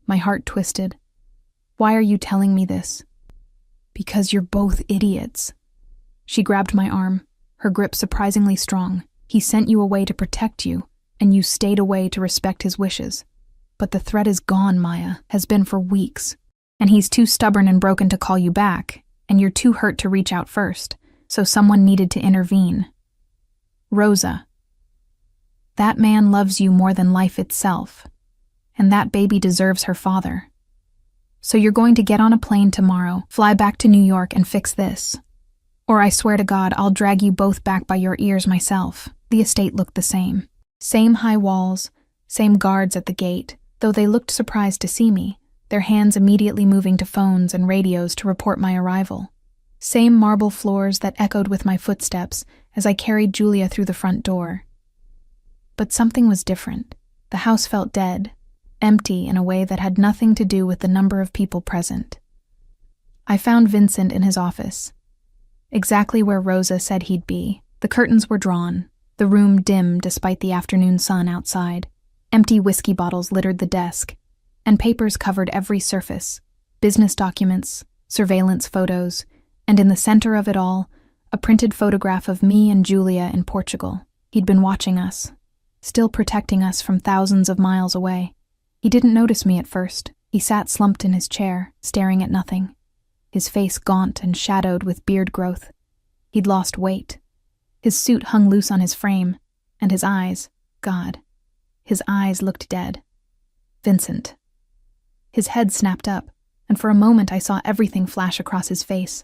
My heart twisted. "Why are you telling me this?" "Because you're both idiots." She grabbed my arm, her grip surprisingly strong. "He sent you away to protect you, and you stayed away to respect his wishes. But the threat is gone, Maya, has been for weeks. And he's too stubborn and broken to call you back, and you're too hurt to reach out first, so someone needed to intervene. Rosa. That man loves you more than life itself, and that baby deserves her father. So you're going to get on a plane tomorrow, fly back to New York and fix this. Or I swear to God, I'll drag you both back by your ears myself." The estate looked the same. Same high walls, same guards at the gate, though they looked surprised to see me, their hands immediately moving to phones and radios to report my arrival. Same marble floors that echoed with my footsteps as I carried Julia through the front door. But something was different. The house felt dead, empty in a way that had nothing to do with the number of people present. I found Vincent in his office, exactly where Rosa said he'd be. The curtains were drawn, the room dim despite the afternoon sun outside. Empty whiskey bottles littered the desk, and papers covered every surface, business documents, surveillance photos, and in the center of it all, a printed photograph of me and Julia in Portugal. He'd been watching us, still protecting us from thousands of miles away. He didn't notice me at first. He sat slumped in his chair, staring at nothing, his face gaunt and shadowed with beard growth. He'd lost weight. His suit hung loose on his frame, and his eyes, God, his eyes looked dead. Vincent. His head snapped up, and for a moment I saw everything flash across his face.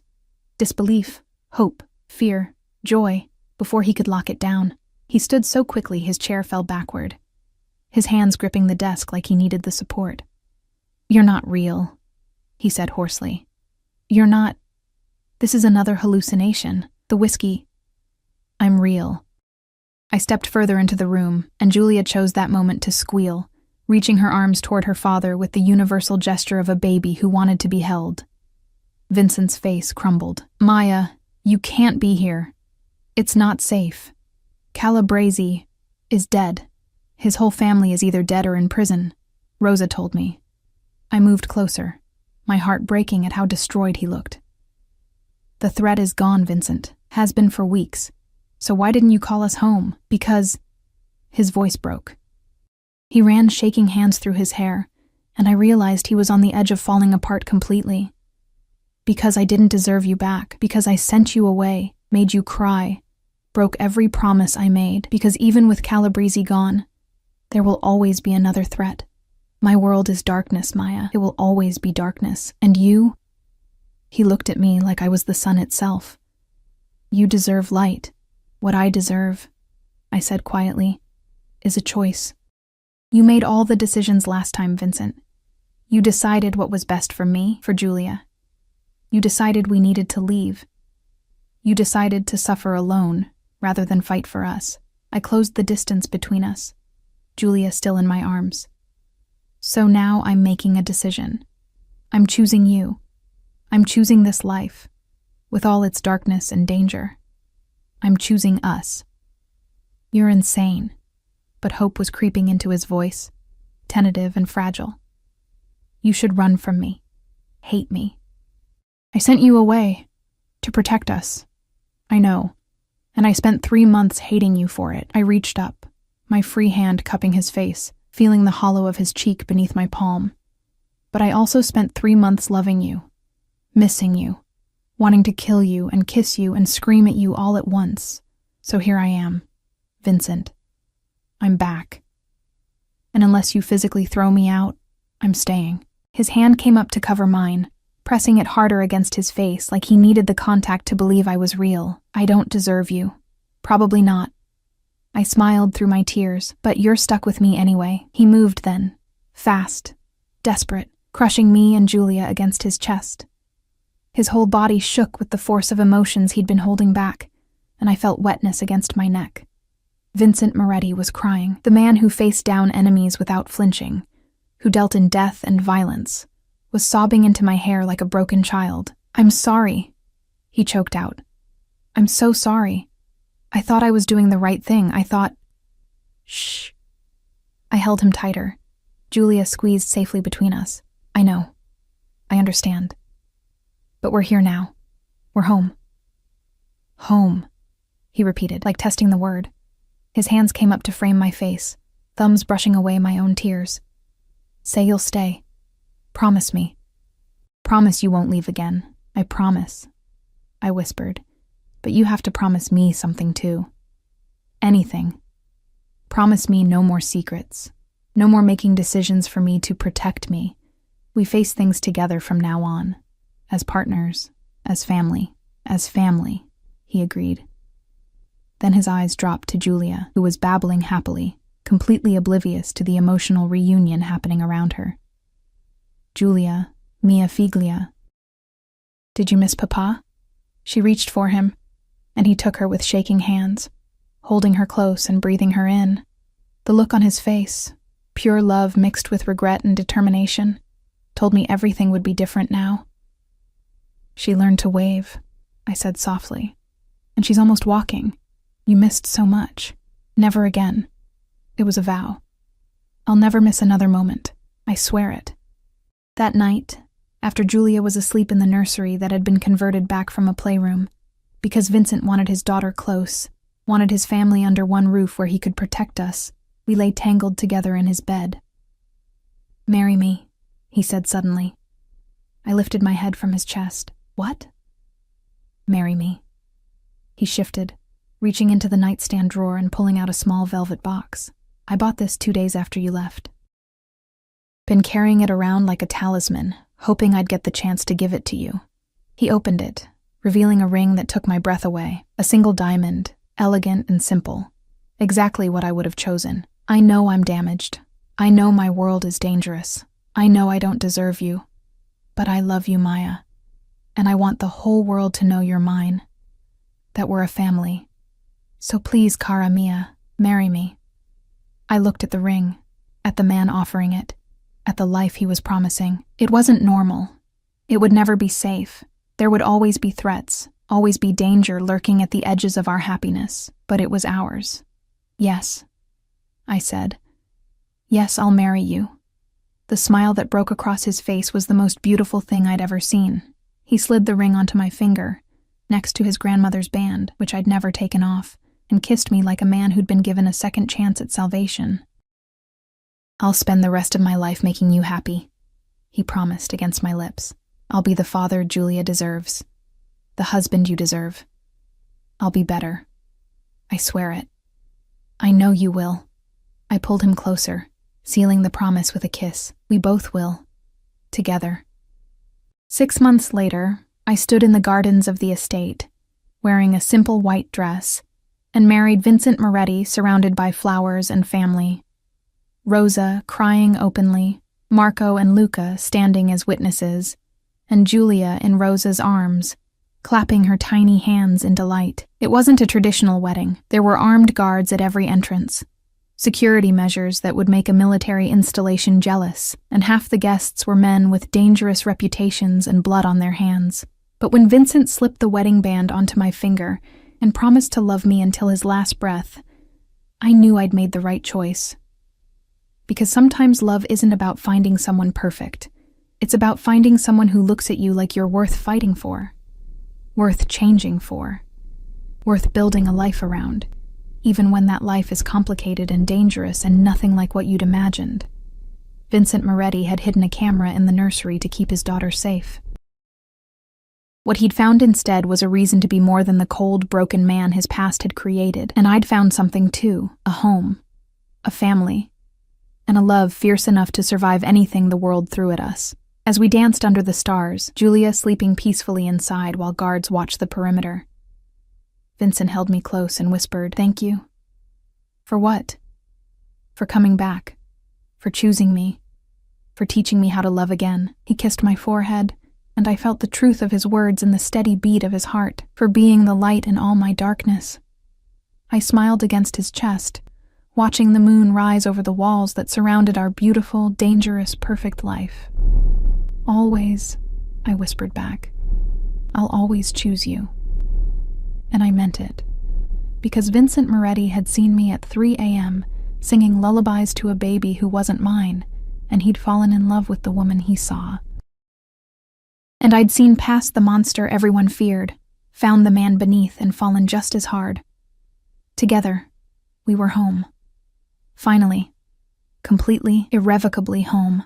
Disbelief, hope, fear, joy, before he could lock it down. He stood so quickly his chair fell backward, his hands gripping the desk like he needed the support. "You're not real," he said hoarsely. "You're not. This is another hallucination. The whiskey. I'm real." I stepped further into the room, and Julia chose that moment to squeal, reaching her arms toward her father with the universal gesture of a baby who wanted to be held. Vincent's face crumbled. "Maya, you can't be here. It's not safe. Calabrese is dead. His whole family is either dead or in prison," Rosa told me. I moved closer, my heart breaking at how destroyed he looked. "The threat is gone, Vincent. Has been for weeks. So why didn't you call us home? Because..." His voice broke. He ran shaking hands through his hair, and I realized he was on the edge of falling apart completely. "Because I didn't deserve you back. Because I sent you away, made you cry, broke every promise I made. Because even with Calabrese gone, there will always be another threat. My world is darkness, Maya. It will always be darkness. And you..." He looked at me like I was the sun itself. "You deserve light. What I deserve," I said quietly, "is a choice. You made all the decisions last time, Vincent. You decided what was best for me, for Julia. You decided we needed to leave. You decided to suffer alone, rather than fight for us. I closed the distance between us, Julia still in my arms. So now I'm making a decision. I'm choosing you. I'm choosing this life, with all its darkness and danger. I'm choosing us. You're insane. But hope was creeping into his voice, tentative and fragile. You should run from me, hate me. I sent you away, to protect us. I know, and I spent 3 months hating you for it. I reached up, my free hand cupping his face, feeling the hollow of his cheek beneath my palm. But I also spent 3 months loving you, missing you, wanting to kill you and kiss you and scream at you all at once. So here I am, Vincent. I'm back. And unless you physically throw me out, I'm staying. His hand came up to cover mine, pressing it harder against his face like he needed the contact to believe I was real. I don't deserve you. Probably not. I smiled through my tears, but you're stuck with me anyway. He moved then, fast, desperate, crushing me and Julia against his chest. His whole body shook with the force of emotions he'd been holding back, and I felt wetness against my neck. Vincent Moretti was crying, the man who faced down enemies without flinching, who dealt in death and violence, was sobbing into my hair like a broken child. I'm sorry, he choked out. I'm so sorry. I thought I was doing the right thing. I thought... Shh. I held him tighter. Julia squeezed safely between us. I know. I understand. But we're here now. We're home. Home, he repeated, like testing the word. His hands came up to frame my face, thumbs brushing away my own tears. Say you'll stay. Promise me. Promise you won't leave again. I promise. I whispered. But you have to promise me something too. Anything. Promise me no more secrets. No more making decisions for me to protect me. We face things together from now on. As partners. As family. As family, he agreed. Then his eyes dropped to Julia, who was babbling happily, completely oblivious to the emotional reunion happening around her. Julia, mia figlia. Did you miss Papa? She reached for him, and he took her with shaking hands, holding her close and breathing her in. The look on his face, pure love mixed with regret and determination, told me everything would be different now. She learned to wave, I said softly, and she's almost walking. You missed so much. Never again. It was a vow. I'll never miss another moment. I swear it. That night, after Julia was asleep in the nursery that had been converted back from a playroom, because Vincent wanted his daughter close, wanted his family under one roof where he could protect us, we lay tangled together in his bed. Marry me, he said suddenly. I lifted my head from his chest. What? Marry me. He shifted, reaching into the nightstand drawer and pulling out a small velvet box. I bought this 2 days after you left. Been carrying it around like a talisman, hoping I'd get the chance to give it to you. He opened it, revealing a ring that took my breath away, a single diamond, elegant and simple. Exactly what I would have chosen. I know I'm damaged. I know my world is dangerous. I know I don't deserve you. But I love you, Maya. And I want the whole world to know you're mine. That we're a family. So please, cara mia, marry me. I looked at the ring, at the man offering it, at the life he was promising. It wasn't normal. It would never be safe. There would always be threats, always be danger lurking at the edges of our happiness, but it was ours. Yes, I said. Yes, I'll marry you. The smile that broke across his face was the most beautiful thing I'd ever seen. He slid the ring onto my finger, next to his grandmother's band, which I'd never taken off, and kissed me like a man who'd been given a second chance at salvation. I'll spend the rest of my life making you happy, he promised against my lips. I'll be the father Julia deserves, the husband you deserve. I'll be better. I swear it. I know you will. I pulled him closer, sealing the promise with a kiss. We both will. Together. 6 months later, I stood in the gardens of the estate, wearing a simple white dress, and married Vincent Moretti surrounded by flowers and family. Rosa crying openly, Marco and Luca standing as witnesses, and Julia in Rosa's arms, clapping her tiny hands in delight. It wasn't a traditional wedding. There were armed guards at every entrance, security measures that would make a military installation jealous, and half the guests were men with dangerous reputations and blood on their hands. But when Vincent slipped the wedding band onto my finger and promised to love me until his last breath, I knew I'd made the right choice. Because sometimes love isn't about finding someone perfect. It's about finding someone who looks at you like you're worth fighting for, worth changing for, worth building a life around, even when that life is complicated and dangerous and nothing like what you'd imagined. Vincent Moretti had hidden a camera in the nursery to keep his daughter safe. What he'd found instead was a reason to be more than the cold, broken man his past had created, and I'd found something too, a home, a family, and a love fierce enough to survive anything the world threw at us. As we danced under the stars, Julia sleeping peacefully inside while guards watched the perimeter, Vincent held me close and whispered, "Thank you." For what? For coming back, for choosing me, for teaching me how to love again. He kissed my forehead, and I felt the truth of his words in the steady beat of his heart, for being the light in all my darkness. I smiled against his chest, watching the moon rise over the walls that surrounded our beautiful, dangerous, perfect life. "Always," I whispered back. "I'll always choose you." And I meant it, because Vincent Moretti had seen me at 3 a.m. singing lullabies to a baby who wasn't mine, and he'd fallen in love with the woman he saw. And I'd seen past the monster everyone feared, found the man beneath, and fallen just as hard. Together, we were home. Finally, completely, irrevocably home.